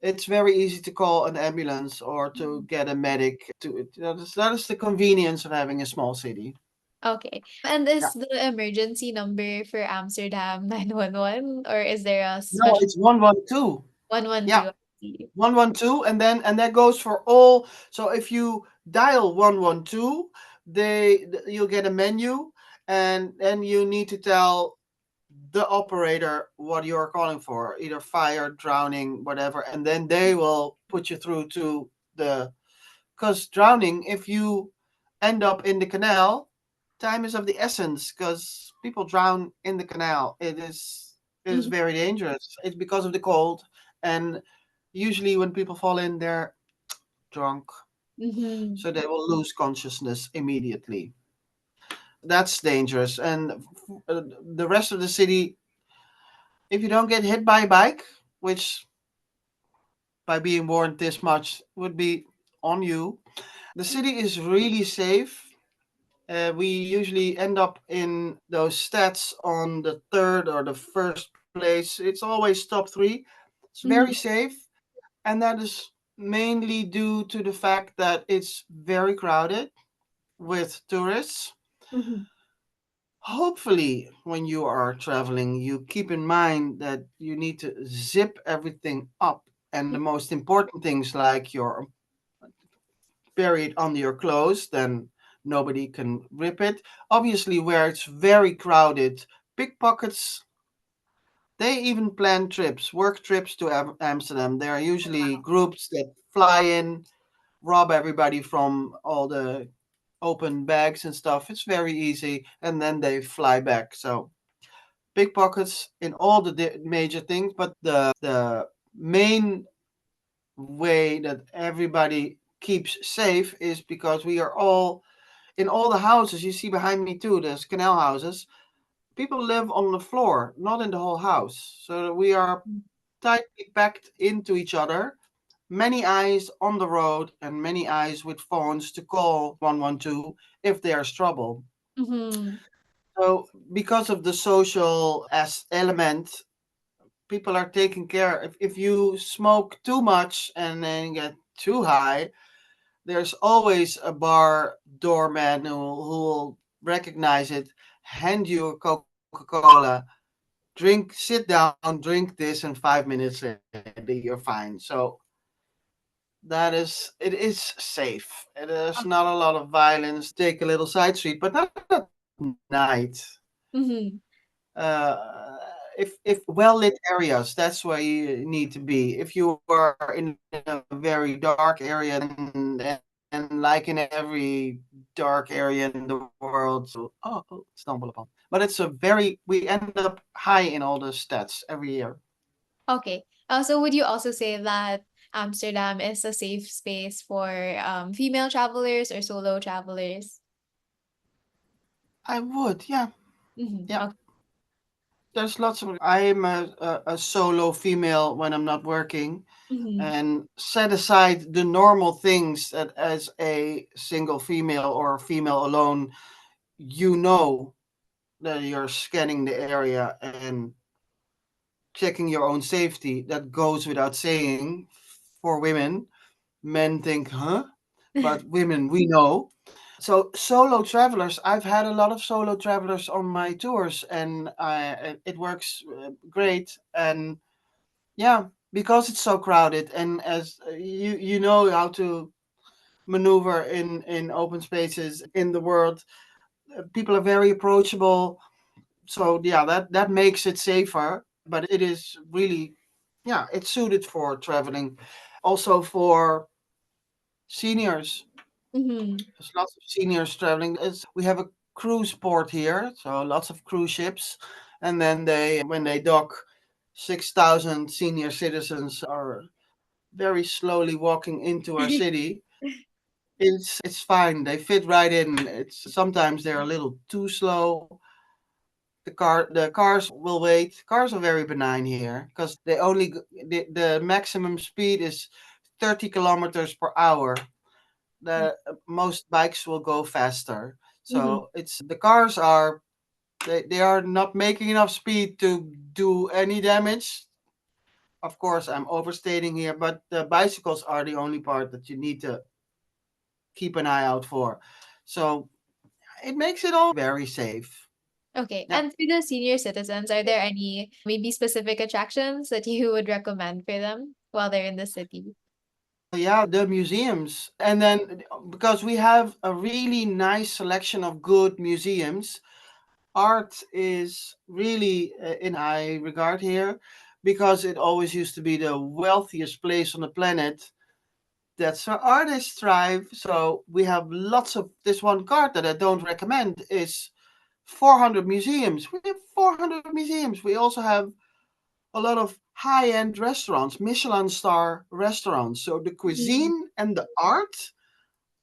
it's very easy to call an ambulance or to get a medic. That is the convenience of having a small city. Okay. And Yeah. is the emergency number for Amsterdam 911, or is there a No, special it's 112. Yeah, 112? 112, and that goes for all. So if you dial 112, you'll get a menu, and then you need to tell the operator what you're calling for, either fire, drowning, whatever, and then they will put you through to the. Because drowning, if you end up in the canal, time is of the essence. Because people drown in the canal. It is Mhm, very dangerous. It's because of the cold, and usually when people fall in, they're drunk, mhm, so they will lose consciousness immediately. That's dangerous. And the rest of the city, if you don't get hit by a bike, which by being warned this much would be on you, the city is really safe. We usually end up in those stats on the third or the first place. It's always top three. It's very mhm, safe, and that is mainly due to the fact that it's very crowded with tourists. mhm, Hopefully, when you are traveling, you keep in mind that you need to zip everything up, and the most important things like your bury it under your clothes, then nobody can rip it. Obviously, where it's very crowded, pickpockets, they even plan trips, work trips to Amsterdam. There are usually groups that fly in, rob everybody from all the open bags and stuff. It's very easy, and then they fly back. So pickpockets in all the major things, but the main way that everybody keeps safe is because we are all in all the houses you see behind me too. There's canal houses. People live on the floor, not in the whole house. So we are tightly packed into each other. Many eyes on the road and many eyes with phones to call 112 if there's trouble. mhm, So because of the social as element, people are taking care. If you smoke too much and then get too high, there's always a bar doorman who will recognize it, hand you a Coca-Cola, sit down, drink this, and 5 minutes later you're fine. So it is safe. There's not a lot of violence. Take a little side street, but not at night. mhm. If well-lit areas, that's where you need to be. If you are in a very dark area, then like in every dark area in the world, stumble upon. But we end up high in all the stats every year. Okay. So would you also say that Amsterdam is a safe space for female travelers or solo travelers? I would, yeah, Mhm, yeah. okay. There's lots of. I'm a solo female when I'm not working, Mhm, and set aside the normal things that as a single female or female alone, you know that you're scanning the area and checking your own safety. That goes without saying for women. Men think, huh? But women, we know. So solo travelers, I've had a lot of solo travelers on my tours, and it works great. And yeah, because it's so crowded, and as you know how to maneuver in open spaces in the world, people are very approachable. So yeah, that makes it safer, but it is really, yeah, it's suited for traveling. Also for seniors, mhm, there's lots of seniors traveling. We have a cruise port here, so lots of cruise ships, and then when they dock, 6,000 senior citizens are very slowly walking into our city. It's fine. They fit right in. It's sometimes they're a little too slow. The cars will wait. Cars are very benign here because the maximum speed is 30 kilometers per hour. The most bikes will go faster. Mhm. So it's the cars are they are not making enough speed to do any damage. Of course, I'm overstating here, but the bicycles are the only part that you need to keep an eye out for. So it makes it all very safe. Okay. Yeah. And for the senior citizens, are there any maybe specific attractions that you would recommend for them while they're in the city? Yeah, the museums. And then because we have a really nice selection of good museums, art is really in high regard here because it always used to be the wealthiest place on the planet. That's where artists thrive. So we have lots of this one card that I don't recommend is 400 museums. We have 400 museums. We also have a lot of high-end restaurants, Michelin star restaurants. So the Mhm. cuisine and the art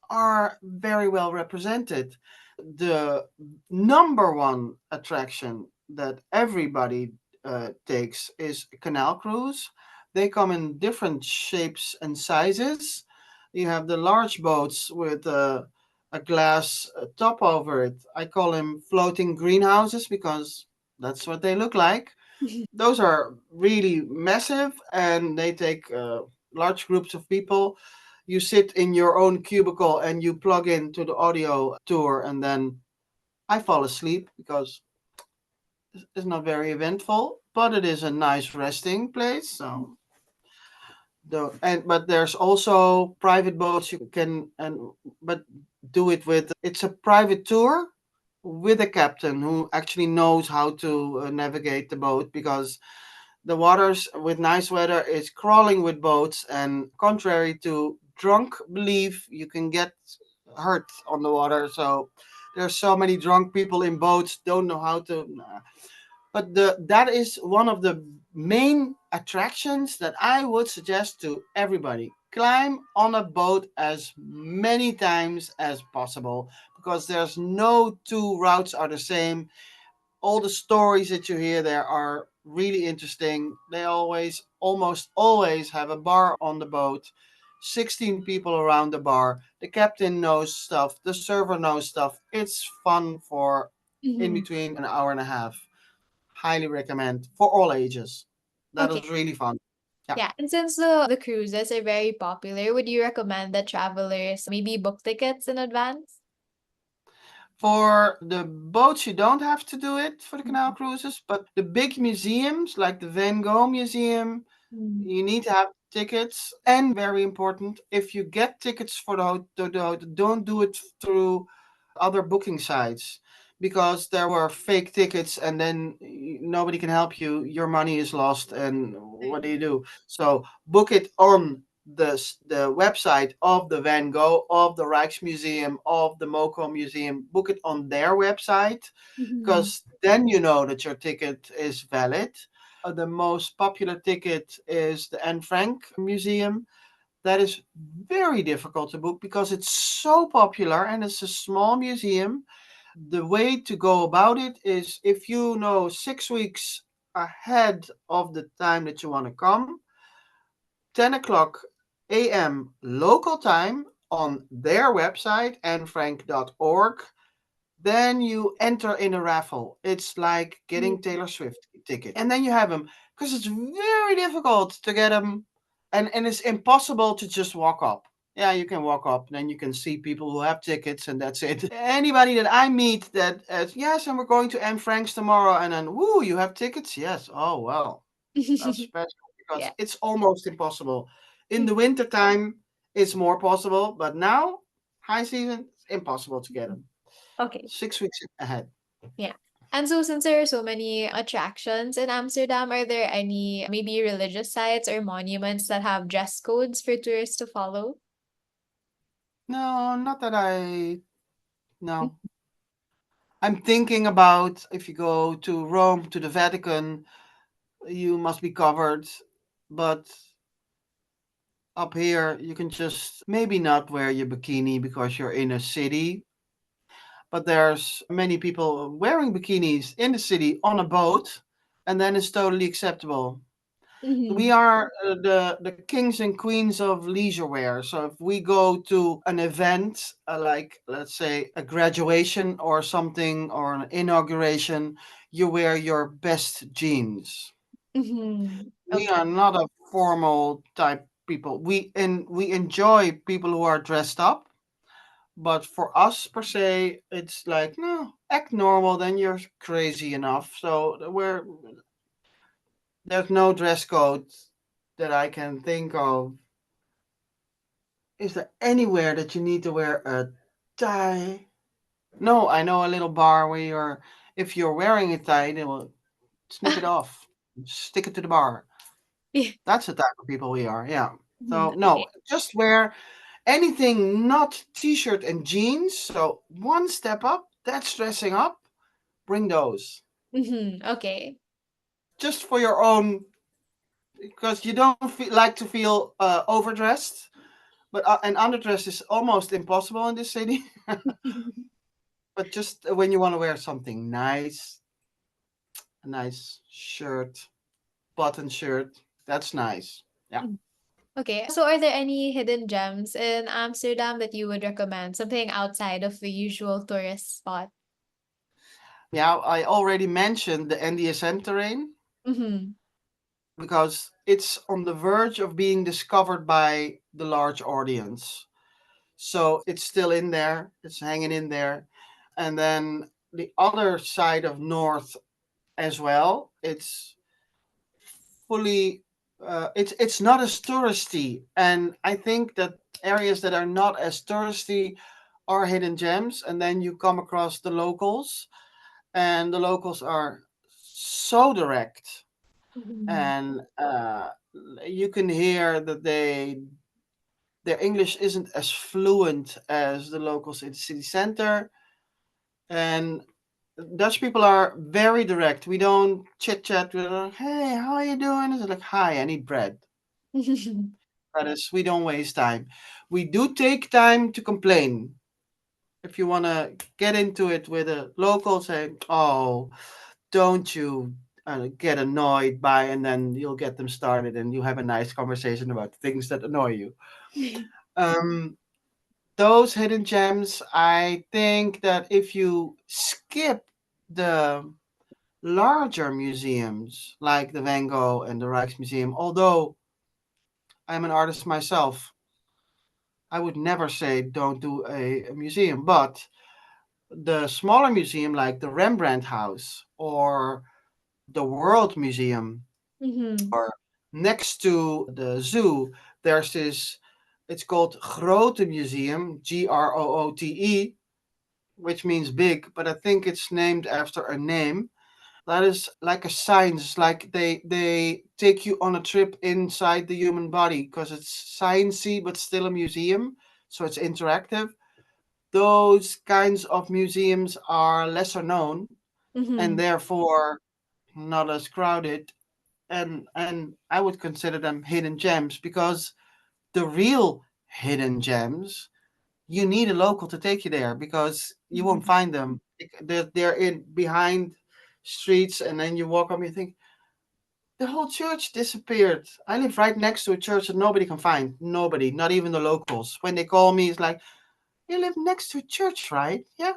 are very well represented. The number one attraction that everybody takes is a canal cruise. They come in different shapes and sizes. You have the large boats with a glass top over it. I call them floating greenhouses because that's what they look like. Those are really massive and they take large groups of people. You sit in your own cubicle and you plug into the audio tour, and then I fall asleep because it's not very eventful, but it is a nice resting place. So but there's also private boats you can and but do it with it's a private tour with a captain who actually knows how to navigate the boat because the waters with nice weather is crawling with boats, and contrary to drunk belief, you can get hurt on the water. So there's so many drunk people in boats don't know how to. Nah. But that is one of the main attractions that I would suggest to everybody. Climb on a boat as many times as possible because there's no two routes are the same. All the stories that you hear there are really interesting. They almost always have a bar on the boat, 16 people around the bar. The captain knows stuff, the server knows stuff. It's fun for in Mhm. between an hour and a half. Highly recommend for all ages. That Okay. was really fun. Yeah. Yeah. And since the cruises are very popular, would you recommend that travelers maybe book tickets in advance? For the boats, you don't have to do it for the canal Mhm. cruises, but the big museums like the Van Gogh Museum, Mhm. you need to have tickets. And very important, if you get tickets for don't do it through other booking sites because there were fake tickets and then nobody can help you. Your money is lost, and what do you do? So book it on the website of the Van Gogh, of the Rijksmuseum, of the Moco Museum. Book it on their website Mhm. because then you know that your ticket is valid. The most popular ticket is the Anne Frank Museum. That is very difficult to book because it's so popular and it's a small museum. The way to go about it is if you know 6 weeks ahead of the time that you want to come, 10 o'clock a.m. local time on their website, annefrank.org. Then you enter in a raffle. It's like getting Mhm. Taylor Swift tickets. And then you have them because it's very difficult to get them. And it's impossible to just walk up. Yeah, you can walk up, then you can see people who have tickets, and that's it. Anybody that I meet that, yes, and we're going to M. Frank's tomorrow, and then, woo, you have tickets? Yes. Oh, well, that's special because Yeah. it's almost impossible. In Mm. the winter time, it's more possible, but now, high season, it's impossible to get them. Okay. 6 weeks ahead. Yeah. And so since there are so many attractions in Amsterdam, are there any maybe religious sites or monuments that have dress codes for tourists to follow? No, not that I. No. I'm thinking about if you go to Rome, to the Vatican, you must be covered. But up here, you can just maybe not wear your bikini because you're in a city. But there's many people wearing bikinis in the city on a boat, and then it's totally acceptable. We Mm-hmm. are the kings and queens of leisure wear. So if we go to an event, like let's say a graduation or something, or an inauguration, you wear your best jeans. Mm-hmm. We are Okay. not a formal type people. We enjoy people who are dressed up, but for us per se, it's like, no, act normal, then you're crazy enough. So there's no dress code that I can think of. Is there anywhere that you need to wear a tie? No, I know a little bar where if you're wearing a tie, they will snip it off, stick it to the bar. That's the type of people we are, yeah. Mhm. So, no, Okay. just wear anything not t shirt and jeans. So, one step up, that's dressing up. Bring those. Mhm. Okay. Just for your own, because you don't like to feel overdressed. But and underdress is almost impossible in this city. But just when you want to wear something nice, a nice shirt, button shirt, that's nice. Yeah. Mm. Okay. So are there any hidden gems in Amsterdam that you would recommend? Something outside of the usual tourist spot? Yeah, I already mentioned the NDSM terrain Mm-hmm. because it's on the verge of being discovered by the large audience. So it's still in there, it's hanging in there. And then the other side of North as well, it's fully it's not as touristy, and I think that areas that are not as touristy are hidden gems, and then you come across the locals, and the locals are so direct, Mm-hmm. and you can hear that their English isn't as fluent as the locals in the city center, and Dutch people are very direct. We don't chit chat. We're like, hey, how are you doing? It's like, hi, I need bread. That is, we don't waste time. We do take time to complain. If you want to get into it with a local, say, oh, don't you get annoyed by, and then you'll get them started and you have a nice conversation about things that annoy you. Um, those hidden gems, I think that if you skip the larger museums like the Van Gogh and the Rijksmuseum, although I'm an artist myself, I would never say don't do a museum, but the smaller museum like the Rembrandt House or the World Museum, Mm-hmm. or next to the zoo, there's this, it's called Grote Museum, Groote, which means big, but I think it's named after a name. That is like a science, like they take you on a trip inside the human body because it's sciencey but still a museum, so it's interactive. Those kinds of museums are lesser known and Mm-hmm. therefore not as crowded, and I would consider them hidden gems because the real hidden gems, you need a local to take you there because you won't Mm-hmm. find them. They're in behind streets, and then you walk up and you think the whole church disappeared. I live right next to a church that nobody can find. Nobody, not even the locals. When they call me, it's like, you live next to a church, right? Yeah.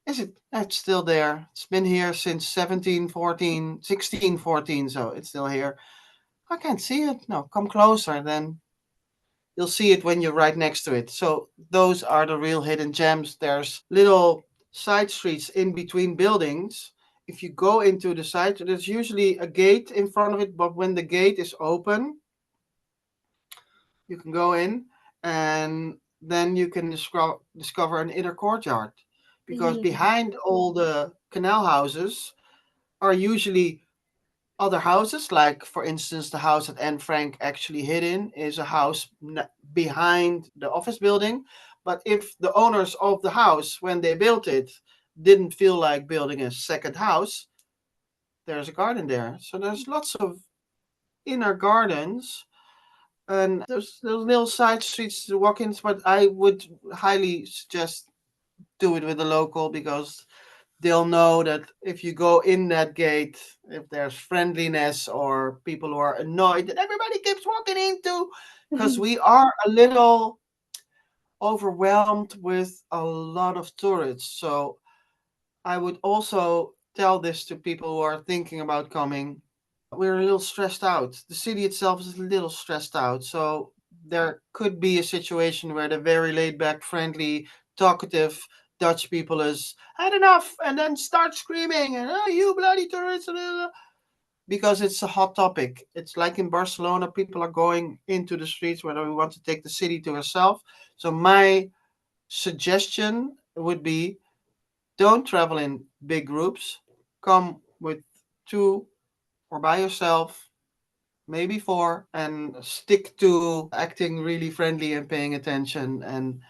Is it? It's still there. It's been here since 1714, 1614, so it's still here. I can't see it. No, come closer, then you'll see it when you're right next to it. So those are the real hidden gems. There's little side streets in between buildings. If you go into the side, there's usually a gate in front of it, but when the gate is open, you can go in, and then you can discover an inner courtyard. Because Mm-hmm. behind all the canal houses are usually other houses. Like, for instance, the house that Anne Frank actually hid in is a house behind the office building. But if the owners of the house, when they built it, didn't feel like building a second house, there's a garden there. So there's lots of inner gardens, and there's little side streets to walk in. But I would highly suggest do it with a local because they'll know that if you go in that gate, if there's friendliness or people who are annoyed that everybody keeps walking into, because we are a little overwhelmed with a lot of tourists. So I would also tell this to people who are thinking about coming. We're a little stressed out. The city itself is a little stressed out. So there could be a situation where the very laid back, friendly, talkative Dutch people is had enough and then start screaming and oh, you bloody tourists, because it's a hot topic. It's like in Barcelona, people are going into the streets whether we want to take the city to ourselves. So my suggestion would be don't travel in big groups. Come with two or by yourself, maybe four, and stick to acting really friendly and paying attention and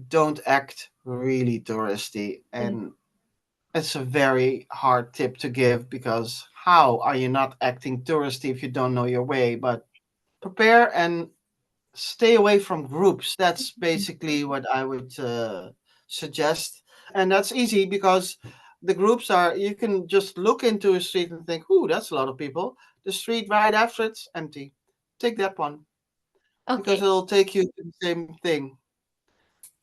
don't act really touristy. And it's a very hard tip to give because how are you not acting touristy if you don't know your way? But prepare and stay away from groups. That's basically what I would suggest. And that's easy because the groups are, you can just look into a street and think, ooh, that's a lot of people. The street right after it's empty. Take that one because Okay. it'll take you to the same thing.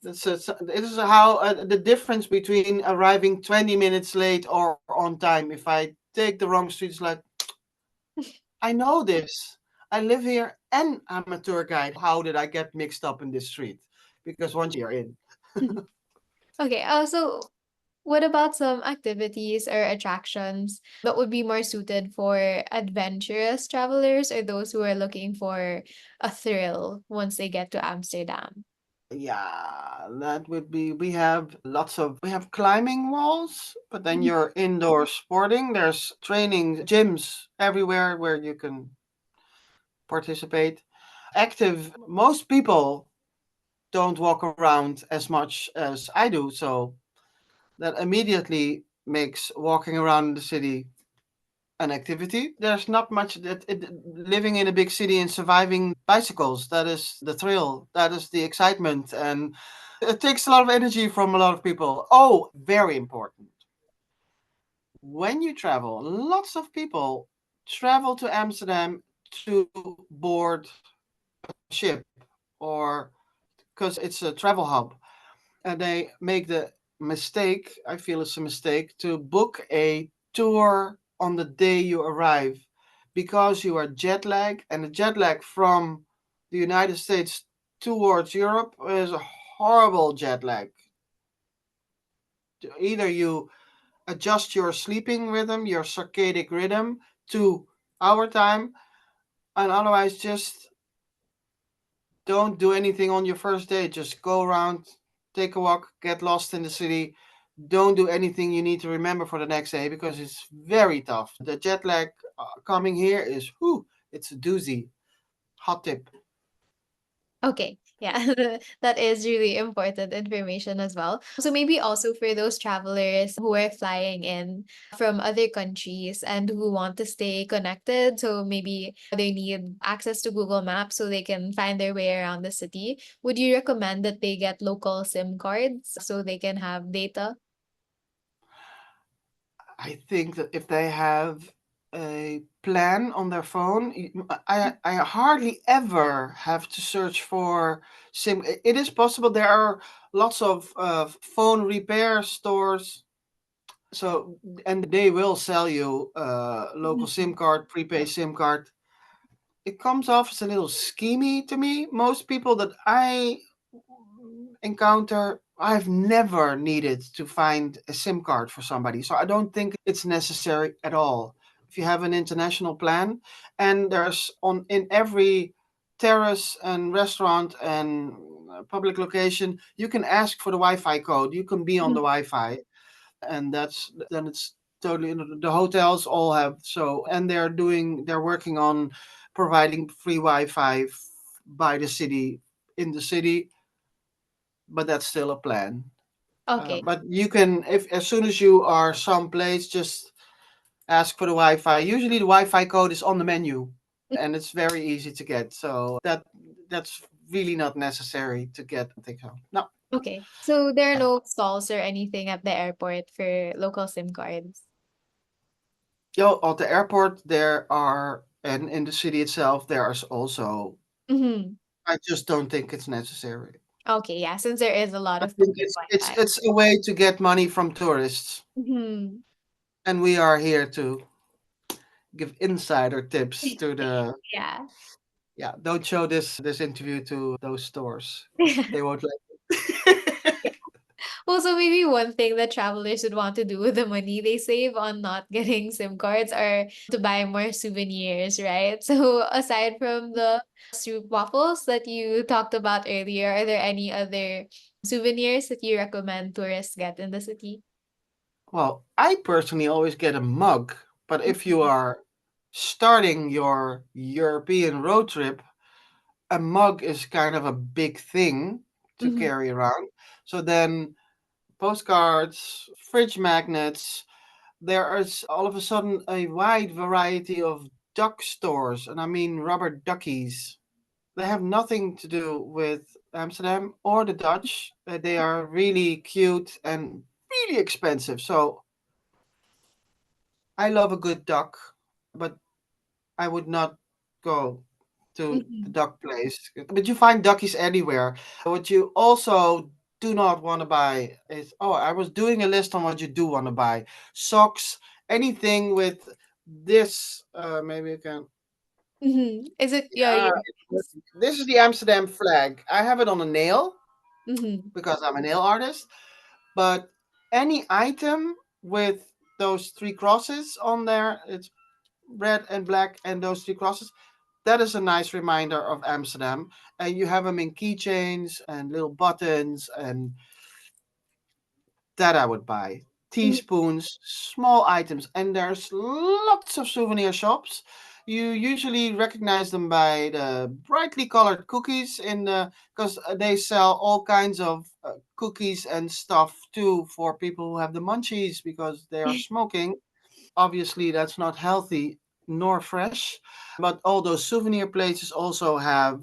It is how the difference between arriving 20 minutes late or on time. If I take the wrong street, it's like, I know this. I live here and I'm a tour guide. How did I get mixed up in this street? Because once you're in, Okay. So what about some activities or attractions that would be more suited for adventurous travelers or those who are looking for a thrill once they get to Amsterdam? yeah, that would be. We have we have climbing walls, but then Mhm. you're indoor sporting. There's training gyms everywhere where you can participate. Active, most people don't walk around as much as I do, so that immediately makes walking around the city an activity. There's not much living in a big city and surviving bicycles. That is the thrill. That is the excitement, and it takes a lot of energy from a lot of people. Oh, very important. When you travel, lots of people travel to Amsterdam to board a ship or because it's a travel hub and they make the mistake, I feel it's a mistake, to book a tour on the day you arrive because you are jet lag, and the jet lag from the United States towards Europe is a horrible jet lag. Either you adjust your sleeping rhythm, your circadian rhythm to our time, and otherwise just don't do anything on your first day. Just go around, take a walk, get lost in the city. Don't do anything you need to remember for the next day because it's very tough. The jet lag coming here is, whew, it's a doozy. Hot tip. Okay. Yeah, that is really important information as well. So maybe also for those travelers who are flying in from other countries and who want to stay connected, so maybe they need access to Google Maps so they can find their way around the city. Would you recommend that they get local SIM cards so they can have data? I think that if they have a plan on their phone, I hardly ever have to search for SIM. It is possible there are lots of phone repair stores. So, and they will sell you local SIM card, prepaid SIM card. It comes off as a little schemy to me. Most people that I encounter, I've never needed to find a SIM card for somebody. So I don't think it's necessary at all. If you have an international plan, and there's on in every terrace and restaurant and public location, you can ask for the Wi-Fi code. You can be on the Wi-Fi, and that's then it's totally the hotels all have so, and they're working on providing free Wi-Fi by the city in the city, but that's still a plan. Okay. But you can, if as soon as you are someplace, just ask for the Wi-Fi. Usually, the Wi-Fi code is on the menu, and it's very easy to get. So that's really not necessary to get. I think so. No. Okay. So there are no stalls or anything at the airport for local SIM cards. Yo, at the airport there are, and in the city itself there is also. Mm-hmm. I just don't think it's necessary. Okay, yeah, since there is a lot I of think public it's Wi-Fi. it's a way to get money from tourists, Mm-hmm. and we are here to give insider tips to the. Yeah. Yeah, don't show this interview to those stores. They won't like it. Well, so maybe one thing that travelers would want to do with the money they save on not getting SIM cards are to buy more souvenirs, right? So aside from the soup waffles that you talked about earlier, are there any other souvenirs that you recommend tourists get in the city? Well, I personally always get a mug, but if you Mhm. are starting your European road trip, a mug is kind of a big thing to Mhm. carry around. So then postcards, fridge magnets, there is all of a sudden a wide variety of duck stores, and I mean rubber duckies. They have nothing to do with Amsterdam or the Dutch. They are really cute and really expensive. So I love a good duck, but I would not go to the Mhm. duck place. But you find duckies anywhere. What you also do not want to buy is, oh, I was doing a list on what you do want to buy: socks, anything with this. Maybe you can. Mhm. Is it yeah, Yeah, earrings? this is the Amsterdam flag. I have it on a nail Mhm. because I'm a nail artist. But any item with those three crosses on there, it's red and black, and those three crosses. That is a nice reminder of Amsterdam. And you have them in keychains and little buttons, and that I would buy. Mhm. Teaspoons, small items, and there's lots of souvenir shops. You usually recognize them by the brightly colored cookies in the, because they sell all kinds of cookies and stuff too for people who have the munchies because they are smoking. Obviously, that's not healthy nor fresh. But all those souvenir places also have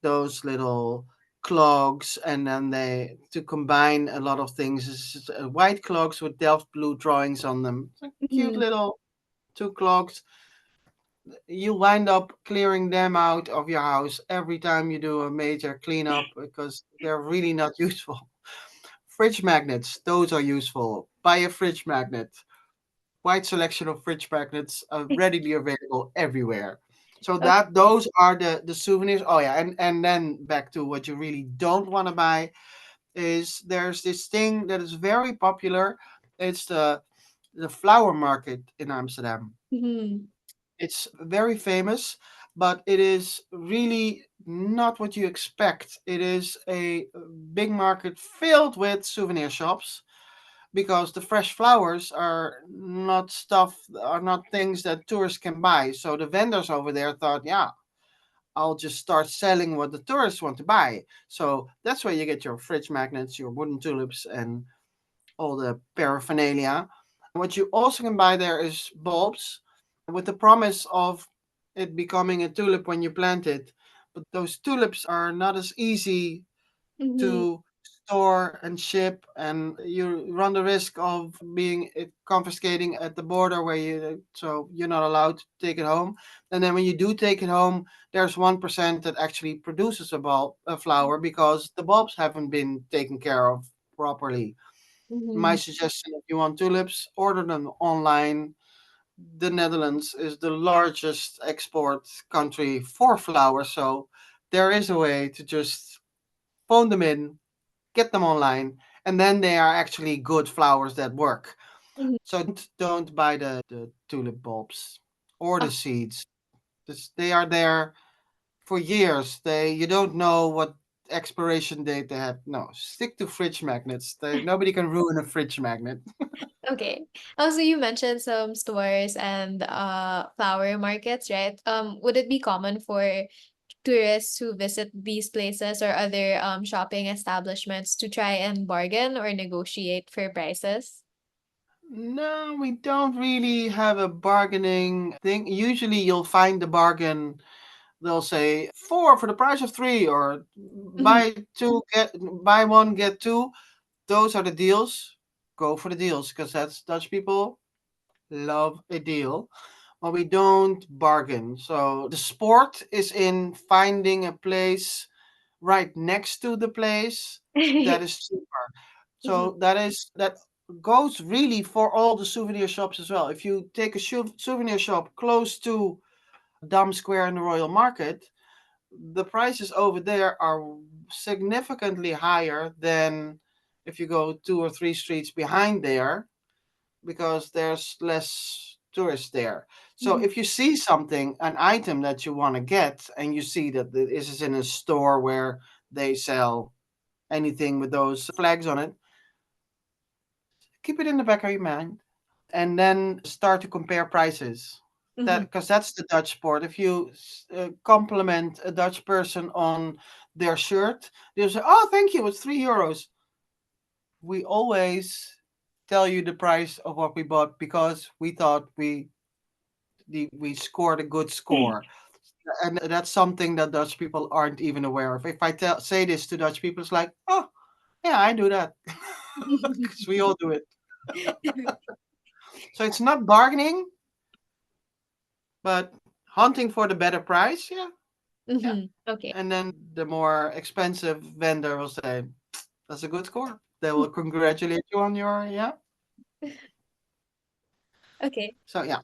those little clogs, and then they to combine a lot of things. It's just, white clogs with Delft blue drawings on them. It's a cute Mhm. little two clogs. You wind up clearing them out of your house every time you do a major cleanup because they're really not useful. Fridge magnets, those are useful. Buy a fridge magnet. Wide selection of fridge magnets are readily available everywhere. So Okay. that those are the souvenirs. Oh yeah, and then back to what you really don't want to buy is there's this thing that is very popular. It's the flower market in Amsterdam. Mhm. It's very famous, but it is really not what you expect. It is a big market filled with souvenir shops because the fresh flowers are not things that tourists can buy. So the vendors over there thought, yeah, I'll just start selling what the tourists want to buy. So that's where you get your fridge magnets, your wooden tulips, and all the paraphernalia. What you also can buy there is bulbs with the promise of it becoming a tulip when you plant it. But those tulips are not as easy Mhm. to store and ship, and you run the risk of being confiscating at the border where you so you're not allowed to take it home. And then when you do take it home, there's 1% that actually produces a flower because the bulbs haven't been taken care of properly. My Mhm. suggestion: if you want tulips, order them online. The Netherlands is the largest export country for flowers, so there is a way to just phone them in, get them online, and then they are actually good flowers that work. Mhm. So don't buy the tulip bulbs or the Oh, seeds. They are there for years. You don't know what expiration date they have. No, stick to fridge magnets. Nobody can ruin a fridge magnet. okay. Also, you mentioned some stores and flower markets, right? Would it be common for tourists who visit these places or other shopping establishments to try and bargain or negotiate for prices? No, we don't really have a bargaining thing. Usually you'll find the bargain they'll say four for the price of three, or Mhm. buy one get two. Those are the deals. Go for the deals because that's Dutch people love a deal. But we don't bargain. So the sport is in finding a place right next to the place that is cheaper. Mhm. So that goes really for all the souvenir shops as well. If you take a souvenir shop close to Dam Square and the Royal Market, the prices over there are significantly higher than if you go two or three streets behind there, because there's less tourists there. So Mhm. if you see something, an item that you want to get, and you see that this is in a store where they sell anything with those flags on it, keep it in the back of your mind, and then start to compare prices. That Mhm. because that's the Dutch sport. If you compliment a Dutch person on their shirt, they'll say, "Oh, thank you. It's €3." We always tell you the price of what we bought because we thought we scored a good score, and that's something that Dutch people aren't even aware of. If I say this to Dutch people, it's like, oh yeah, I do that because we all do it. So it's not bargaining, but hunting for the better price. Yeah, yeah. Mhm. Okay. And then the more expensive vendor will say, "That's a good score." They will congratulate you on your yeah. Okay. So yeah,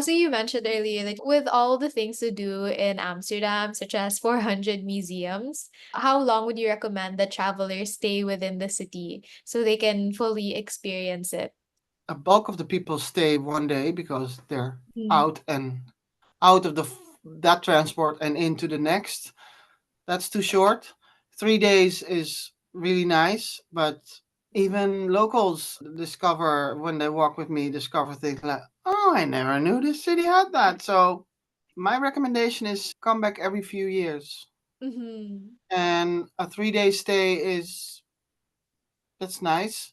So you mentioned earlier, like with all the things to do in Amsterdam, such as 400 museums, how long would you recommend that travelers stay within the city so they can fully experience it? a bulk of the people stay one day because they're Mhm. out and out of that transport and into the next. That's too short. 3 days is really nice, but even locals discover when they walk with me, discover things like, oh, I never knew this city had that. So my recommendation is come back every few years. Mhm. And a 3 day stay is that's nice.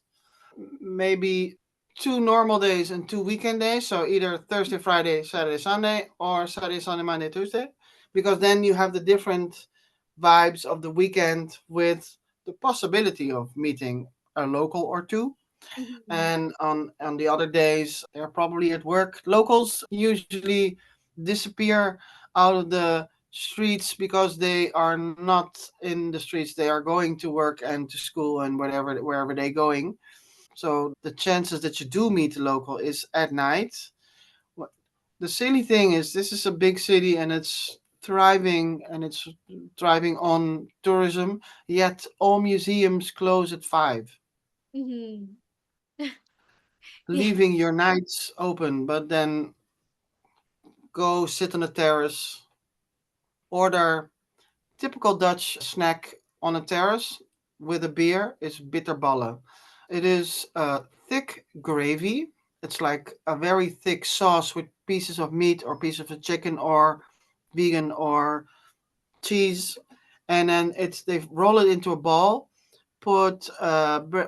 Maybe two normal days and two weekend days. So either Thursday, Friday, Saturday, Sunday, or Saturday, Sunday, Monday, Tuesday. Because then you have the different vibes of the weekend with the possibility of meeting a local or two. Mhm. And on the other days, they're probably at work. Locals usually disappear out of the streets because they are not in the streets. They are going to work and to school and wherever they're going, so the chances that you do meet a local is at night. The silly thing is, this is a big city and it's thriving on tourism, yet all museums close at 5, Mhm. Yeah. leaving your nights open, but then go sit on a terrace, order typical Dutch snack on a terrace with a beer is bitterballen. It is a thick gravy. It's like a very thick sauce with pieces of meat or pieces of chicken or vegan or cheese, and then they roll it into a ball, put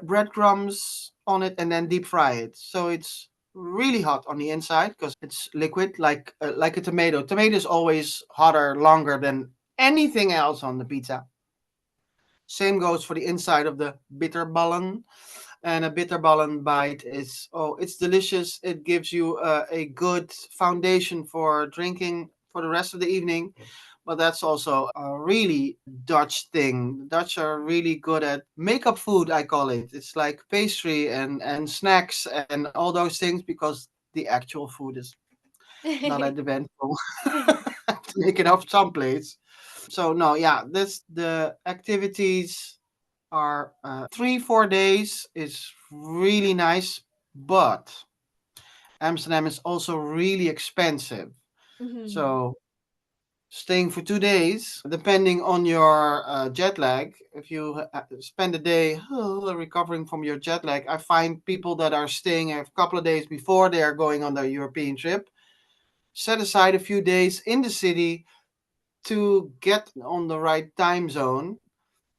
breadcrumbs on it, and then deep fry it. So it's really hot on the inside because it's liquid like a tomato. Tomato is always hotter longer than anything else on the pizza. Same goes for the inside of the bitterballen, and a bitterballen bite is, oh, it's delicious. It gives you a good foundation for drinking for the rest of the evening. But that's also a really Dutch thing. The Dutch are really good at makeup food, I call it. It's like pastry and snacks and all those things because the actual food is not at the eventful. To make it up someplace. So no, yeah, that's the activities are 3 4 days is really nice, but Amsterdam is also really expensive. Mhm. So staying for 2 days, depending on your jet lag, if you spend a day recovering from your jet lag, I find people that are staying a couple of days before they are going on their European trip, set aside a few days in the city to get on the right time zone,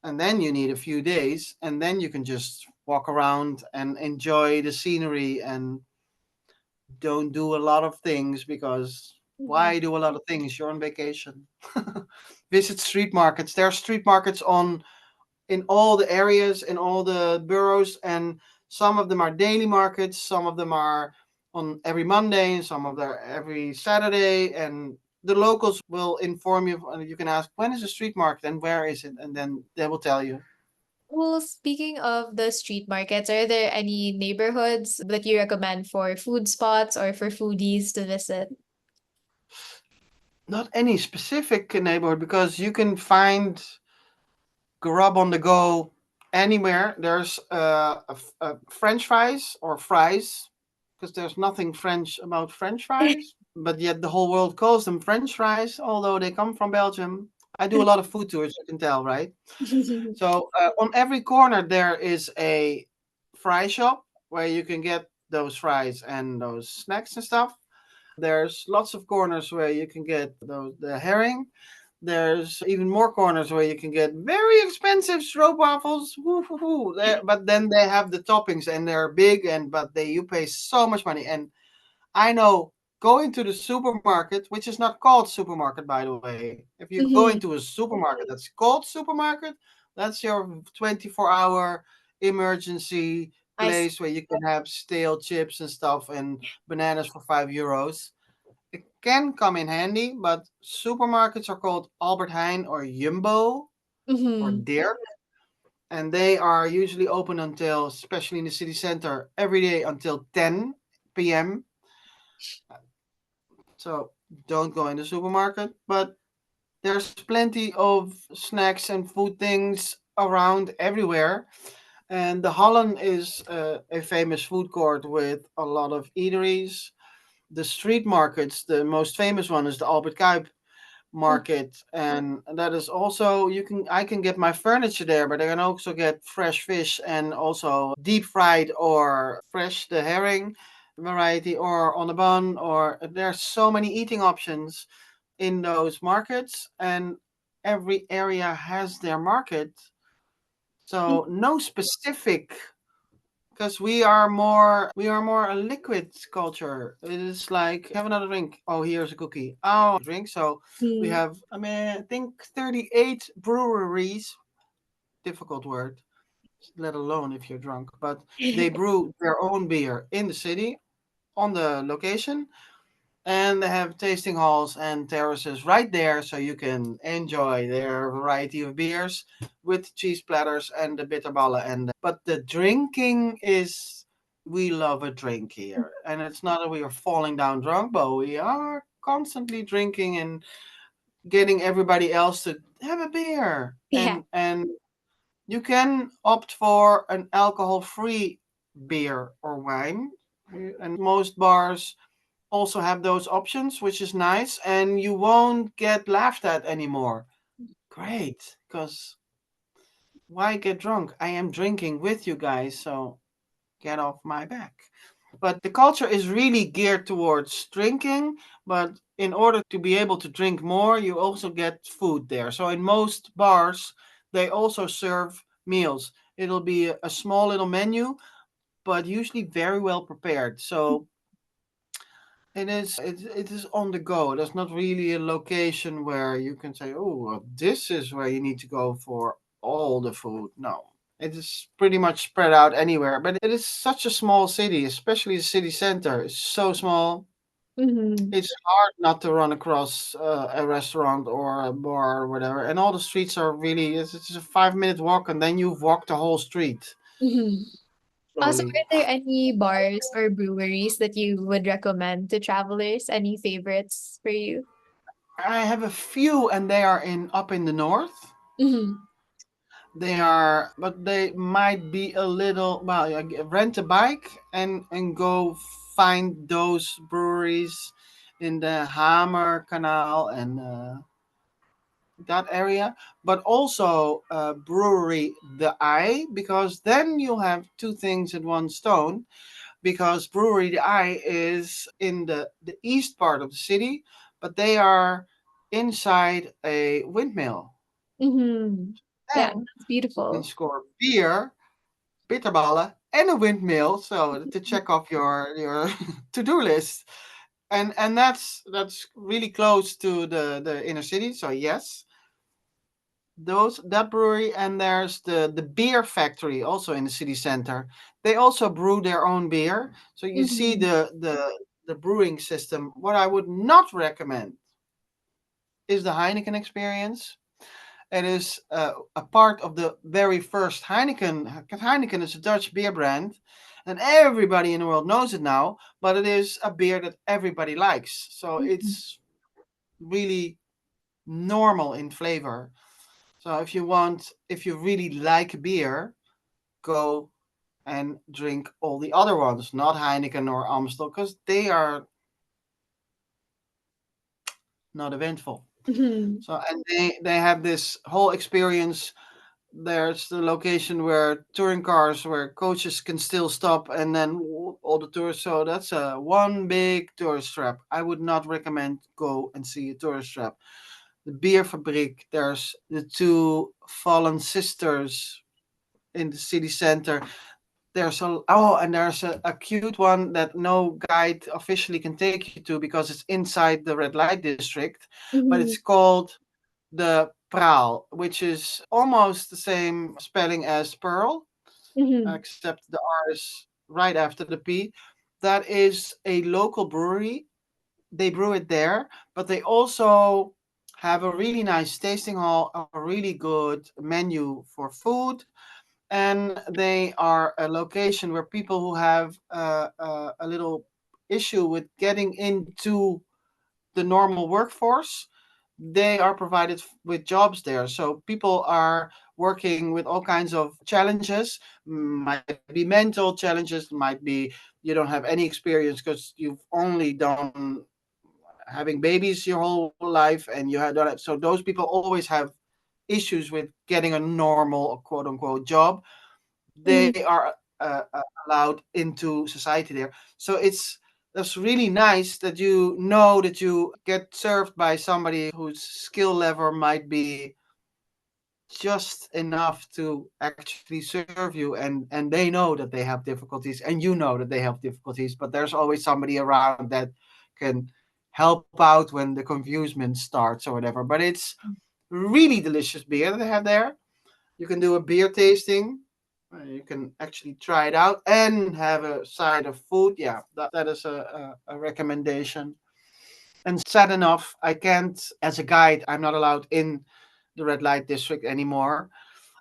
and then you need a few days, and then you can just walk around and enjoy the scenery and don't do a lot of things because Mhm. Why do a lot of things? You're on vacation. Visit street markets. There are street markets on in all the areas, in all the boroughs, and some of them are daily markets, some of them are on every Monday, some of them are every Saturday, and the locals will inform you. You can ask, when is the street market and where is it, and then they will tell you. Well, speaking of the street markets, are there any neighborhoods that you recommend for food spots or for foodies to visit? Not any specific neighborhood because you can find grub on the go anywhere. There's French fries or fries because there's nothing French about French fries, but yet the whole world calls them French fries, although they come from Belgium. I do a lot of food tours, you can tell, right? So on every corner there is a fry shop where you can get those fries and those snacks and stuff. There's lots of corners where you can get the herring. There's even more corners where you can get very expensive stroopwafels. Woo, woo, woo. But then they have the toppings and they're big and but they you pay so much money. And I know going to the supermarket, which is not called supermarket by the way. If you go into a Mhm. supermarket that's called supermarket, that's your 24-hour emergency I place where you can have stale chips and stuff and bananas for €5. It can come in handy, but supermarkets are called Albert Heijn or Jumbo or Mhm. Dirk, and they are usually open until, especially in the city center, every day until 10 p.m. So don't go in the supermarket, but there's plenty of snacks and food things around everywhere. And the Holland is a famous food court with a lot of eateries. The street markets, the most famous one is the Albert Kuip market, and that is also you can I can get my furniture there, but I can also get fresh fish and also deep fried or fresh the herring variety or on a bun, or there's so many eating options in those markets, and every area has their market. So no specific, because we are more a liquid culture. It is like have another drink. Oh, here's a cookie. Oh, drink. So we Mhm. have I think 38 breweries. Difficult word, let alone if you're drunk. But they brew their own beer in the city on the location, and they have tasting halls and terraces right there, so you can enjoy their variety of beers with cheese platters and the bitterballen. And but the drinking is, we love a drink here, and it's not that we are falling down drunk, but we are constantly drinking and getting everybody else to have a beer. Yeah. And you can opt for an alcohol-free beer or wine, and most bars also have those options, which is nice, and you won't get laughed at anymore. Great, because why get drunk? I am drinking with you guys, so get off my back. But the culture is really geared towards drinking, but in order to be able to drink more, you also get food there. So in most bars, they also serve meals. It'll be a small little menu, but usually very well prepared. So it is on the go. There's not really a location where you can say, "Oh, well, this is where you need to go for all the food." No, it is pretty much spread out anywhere. But it is such a small city, especially the city center. It's so small. Mhm. It's hard not to run across a restaurant or a bar or whatever. And all the streets are really. It's just a 5 minute walk, and then you've walked the whole street Mhm. So slowly. are there any bars or breweries that you would recommend to travelers? Any favorites for you? I have a few, and they are in up in the north. Mhm. They are, but they might be a little. Well, rent a bike and go find those breweries in the Hamer Canal and that area. But also brewery the Eye, because then you have two things in one stone. Because brewery the Eye is in the east part of the city, but they are inside a windmill. Mhm. Yeah, Then that's you can beautiful. score beer, bitterballen, and a windmill. So to check off your to-do list. and that's really close to the inner city. So yes, those that brewery, and there's the beer factory also in the city center. They also brew their own beer. So you see Mhm. the brewing system. What I would not recommend is the Heineken experience. It is a part of the very first Heineken. Heineken is a Dutch beer brand, and everybody in the world knows it now. But it is a beer that everybody likes, so Mhm. it's really normal in flavor. So if you really like beer, go and drink all the other ones, not Heineken or Amstel, because they are not eventful. Mhm. So and they have this whole experience. There's the location where touring cars, where coaches can still stop, and then all the tourists. So that's a one big tourist trap. I would not recommend go and see a tourist trap. The beer fabric. There's the two fallen sisters in the city center. And there's a cute one that no guide officially can take you to because it's inside the red light district, but it's Mhm. called the Praal, which is almost the same spelling as Pearl, Mhm. except the R is right after the P. That is a local brewery. They brew it there, but they also have a really nice tasting hall, a really good menu for food, and they are a location where people who have a little issue with getting into the normal workforce, they are provided with jobs there. So people are working with all kinds of challenges. Might be mental challenges, might be you don't have any experience because you've only done having babies your whole life, and you have done it. So those people always have issues with getting a normal quote unquote job. They Mhm. are allowed into society there. So that's really nice that you know that you get served by somebody whose skill level might be just enough to actually serve you, and they know that they have difficulties and you know that they have difficulties, but there's always somebody around that can help out when the confusement starts or whatever. But it's really delicious beer that they have there. You can do a beer tasting. You can actually try it out and have a side of food. Yeah, that is a recommendation. And sad enough, I can't, as a guide, I'm not allowed in the red light district anymore.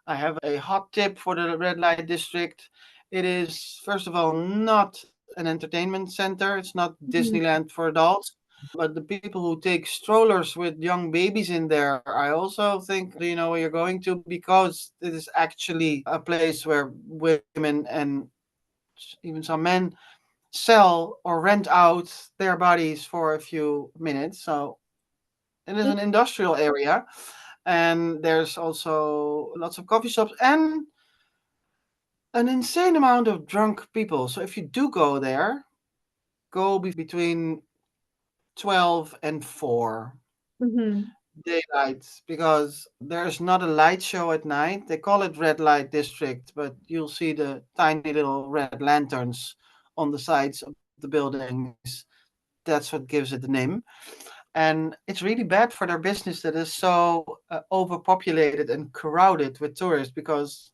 I have a hot tip for the red light district. It is, first of all, not an entertainment center. It's not Mhm. Disneyland for adults. But the people who take strollers with young babies in there, I also think, do you know where you're going to? Because it is actually a place where women and even some men sell or rent out their bodies for a few minutes. So it is an industrial area, and there's also lots of coffee shops and an insane amount of drunk people. So if you do go there, go between 12 and 4 Mhm. daylight, because there's not a light show at night. They call it red light district, but you'll see the tiny little red lanterns on the sides of the buildings. That's what gives it the name. And it's really bad for their business that is so overpopulated and crowded with tourists, because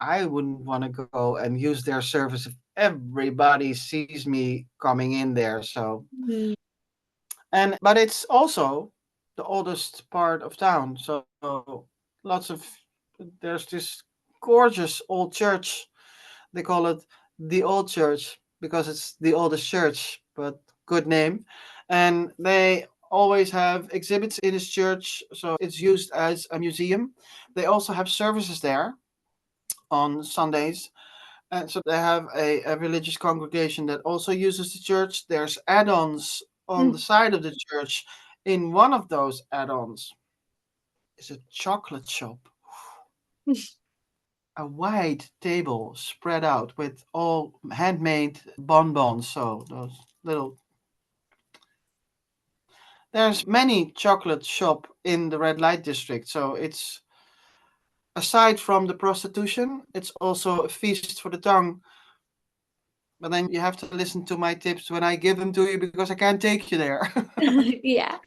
I wouldn't want to go and use their service if everybody sees me coming in there. So, Mhm. and but it's also the oldest part of town. So lots of there's this gorgeous old church. They call it the old church because it's the oldest church, but good name. And they always have exhibits in this church, so it's used as a museum. They also have services there on Sundays. And so they have a religious congregation that also uses the church. There's add-ons on the side of the church. In one of those add-ons is a chocolate shop, a wide table spread out with all handmade bonbons. So those little. There's many chocolate shop in the red light district. So it's, aside from the prostitution, it's also a feast for the tongue. But then you have to listen to my tips when I give them to you because I can't take you there. Yeah.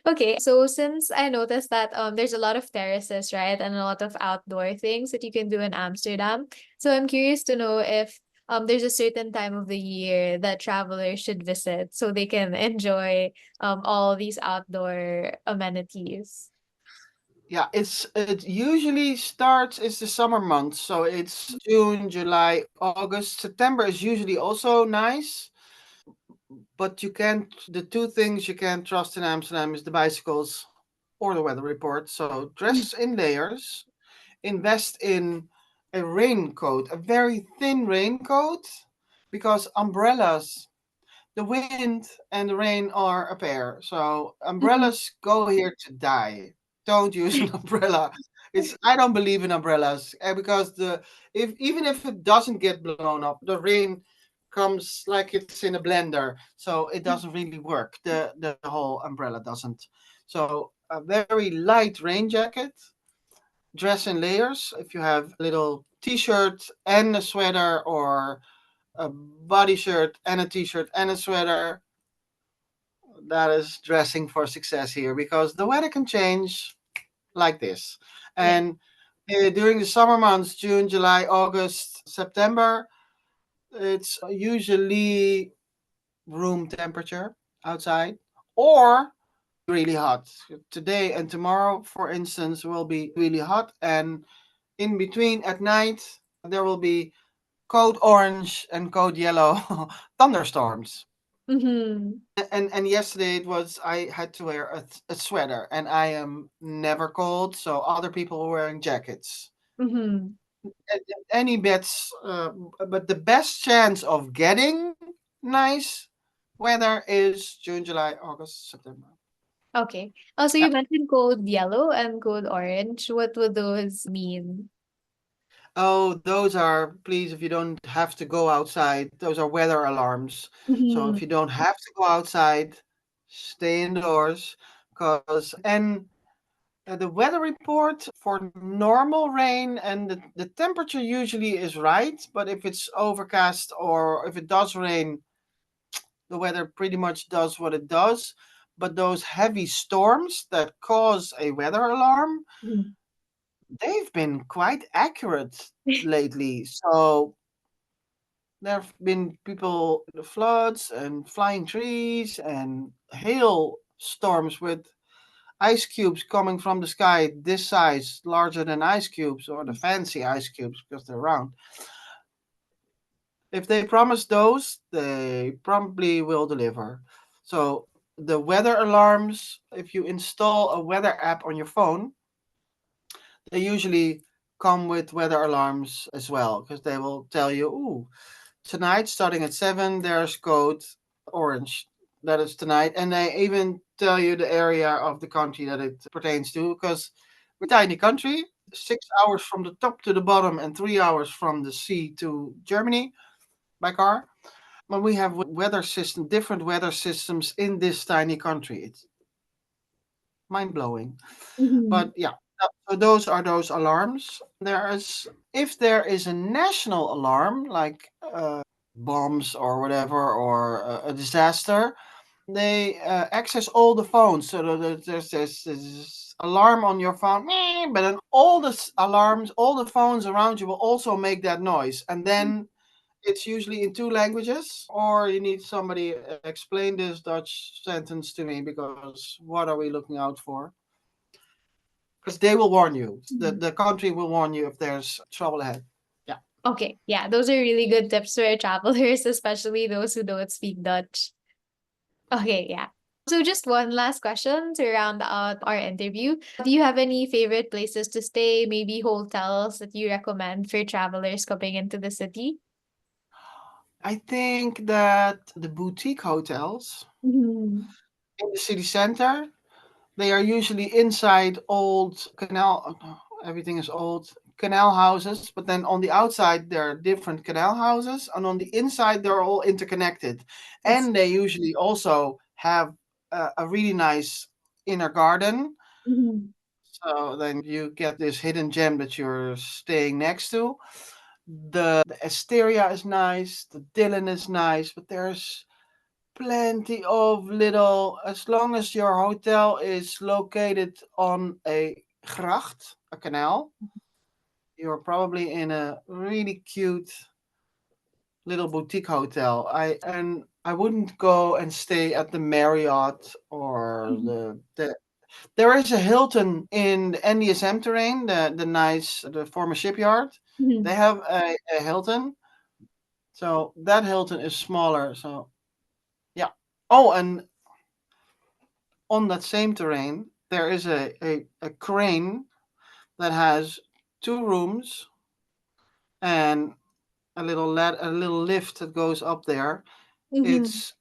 Okay, so since I noticed that there's a lot of terraces, right, and a lot of outdoor things that you can do in Amsterdam. So I'm curious to know if there's a certain time of the year that travelers should visit so they can enjoy all these outdoor amenities. Yeah, it usually starts, it's the summer months, so it's June, July, August. September is usually also nice, but you can't, the two things you can't trust in Amsterdam is the bicycles or the weather report. So Mm. dress in layers, invest in a raincoat, a very thin raincoat, because umbrellas, the wind and the rain are a pair. So Mhm. umbrellas go here to die. Don't use an umbrella. It's, I don't believe in umbrellas, because the, if even if it doesn't get blown up, the rain comes like it's in a blender, so it doesn't really work. The whole umbrella doesn't. So a very light rain jacket, dress in layers. If you have a little t-shirt and a sweater, or a body shirt and a t-shirt and a sweater, that is dressing for success here, because the weather can change like this. Yeah. And during the summer months, June, July, August, September, it's usually room temperature outside, or really hot. Today and tomorrow, for instance, will be really hot, and in between at night, there will be code orange and code yellow thunderstorms. Mm-hmm. And yesterday it was, I had to wear a sweater, and I am never cold, so other people were wearing jackets. Mm-hmm. Any bets, but the best chance of getting nice weather is June, July, August, September. Okay. Also, Yeah. you mentioned code yellow and code orange. What would those mean? Oh, those are, please, if you don't have to go outside, those are weather alarms. So Mm-hmm. if you don't have to go outside, stay indoors. Because, and the weather report for normal rain, and the temperature usually is right, but if it's overcast or if it does rain, the weather pretty much does what it does. But those heavy storms that cause a weather alarm, they've been quite accurate lately. So there have been people, floods and flying trees and hail storms with ice cubes coming from the sky this size, larger than ice cubes, or the fancy ice cubes because they're round. If they promise those, they probably will deliver. So the weather alarms, if you install a weather app on your phone, they usually come with weather alarms as well, because they will tell you, ooh, tonight starting at 7 there's code orange, that is tonight, and they even tell you the area of the country that it pertains to, because we're a tiny country, 6 hours from the top to the bottom and 3 hours from the sea to Germany by car. But we have weather system, different weather systems in this tiny country. It's mind blowing. Mm-hmm. But yeah, so those are those alarms. There is, if there is a national alarm, like bombs or whatever, or a disaster, they access all the phones. So there's this alarm on your phone, but then all the alarms, all the phones around you will also make that noise. And then it's usually in two languages, or you need somebody explain this Dutch sentence to me, because what are we looking out for? Because they will warn you. The country will warn you if there's trouble ahead. Yeah. Okay, yeah, those are really good tips for travelers, especially those who don't speak Dutch. Okay, yeah. So just one last question to round out our interview. Do you have any favorite places to stay, maybe hotels that you recommend for travelers coming into the city? I think that the boutique hotels Mhm. in the city center, they are usually inside old canal. Everything is old canal houses, but then on the outside there are different canal houses, and on the inside they're all interconnected, Yes. and they usually also have a really nice inner garden. Mhm. So then you get this hidden gem that you're staying next to. The Asteria is nice, the Dylan is nice, but there's plenty of little, as long as your hotel is located on a gracht, a canal, you're probably in a really cute little boutique hotel. I wouldn't go and stay at the Marriott or Mhm. the there is a Hilton in the NDSM terrain, the nice the former shipyard. They Mhm. have a Hilton. So that Hilton is smaller. So yeah. Oh, and on that same terrain, there is a crane that has two rooms and a little lift that goes up there. Mhm. It's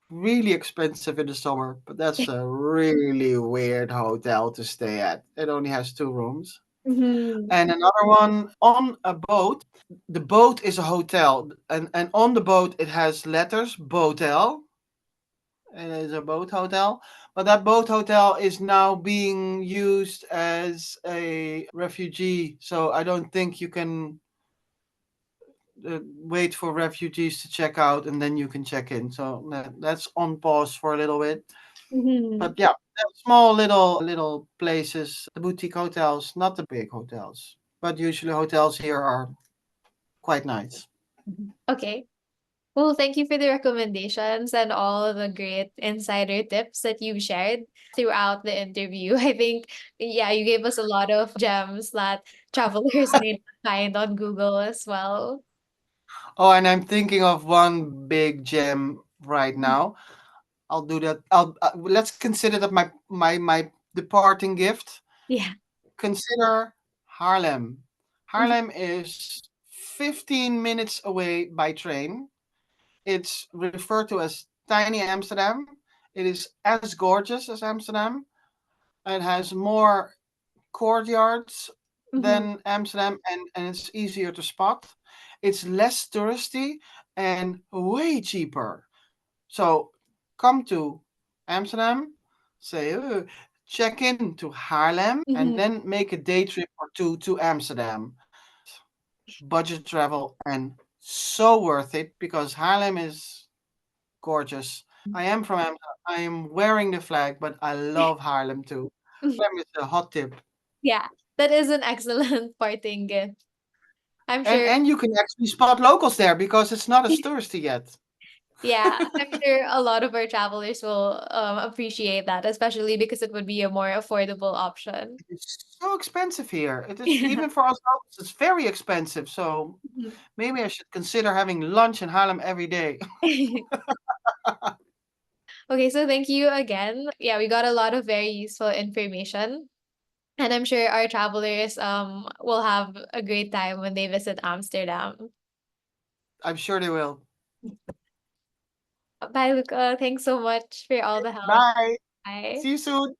really expensive in the summer, but that's a really weird hotel to stay at. It only has two rooms. Mhm. And another one on a boat. The boat is a hotel, and on the boat it has letters Botel. It is a boat hotel, but that boat hotel is now being used as a refugee. So I don't think you can wait for refugees to check out and then you can check in. So that's on pause for a little bit. But Mhm. yeah, they're small little places, the boutique hotels, not the big hotels. But usually hotels here are quite nice. Mhm. Okay. Well, thank you for the recommendations and all the great insider tips that you've shared throughout the interview. I think, yeah, you gave us a lot of gems that travelers may not find on Google as well. Oh, and I'm thinking of one big gem right Mhm. now. I'll do that. I'll let's consider that my departing gift. Yeah. Consider Haarlem. Mhm. Haarlem is 15 minutes away by train. It's referred to as Tiny Amsterdam. It is as gorgeous as Amsterdam. It has more courtyards Mhm. than Amsterdam, and it's easier to spot. It's less touristy and way cheaper. So come to Amsterdam, say, check in to Haarlem, and Mhm. then make a day trip or two to Amsterdam. Budget travel and so worth it because Haarlem is gorgeous. I am from Amsterdam. I am wearing the flag, but I love Haarlem too. Haarlem is a hot tip. Yeah, that is an excellent parting gift. I'm sure. And you can actually spot locals there because it's not as touristy yet. Yeah, I'm sure a lot of our travelers will appreciate that, especially because it would be a more affordable option. It's so expensive here. It is Yeah. even for us locals. It's very expensive. So maybe I should consider having lunch in Haarlem every day. Okay, so thank you again. Yeah, we got a lot of very useful information. And I'm sure our travelers will have a great time when they visit Amsterdam. I'm sure they will. Bye, Luca. Thanks so much for all the help. Bye. Bye. See you soon.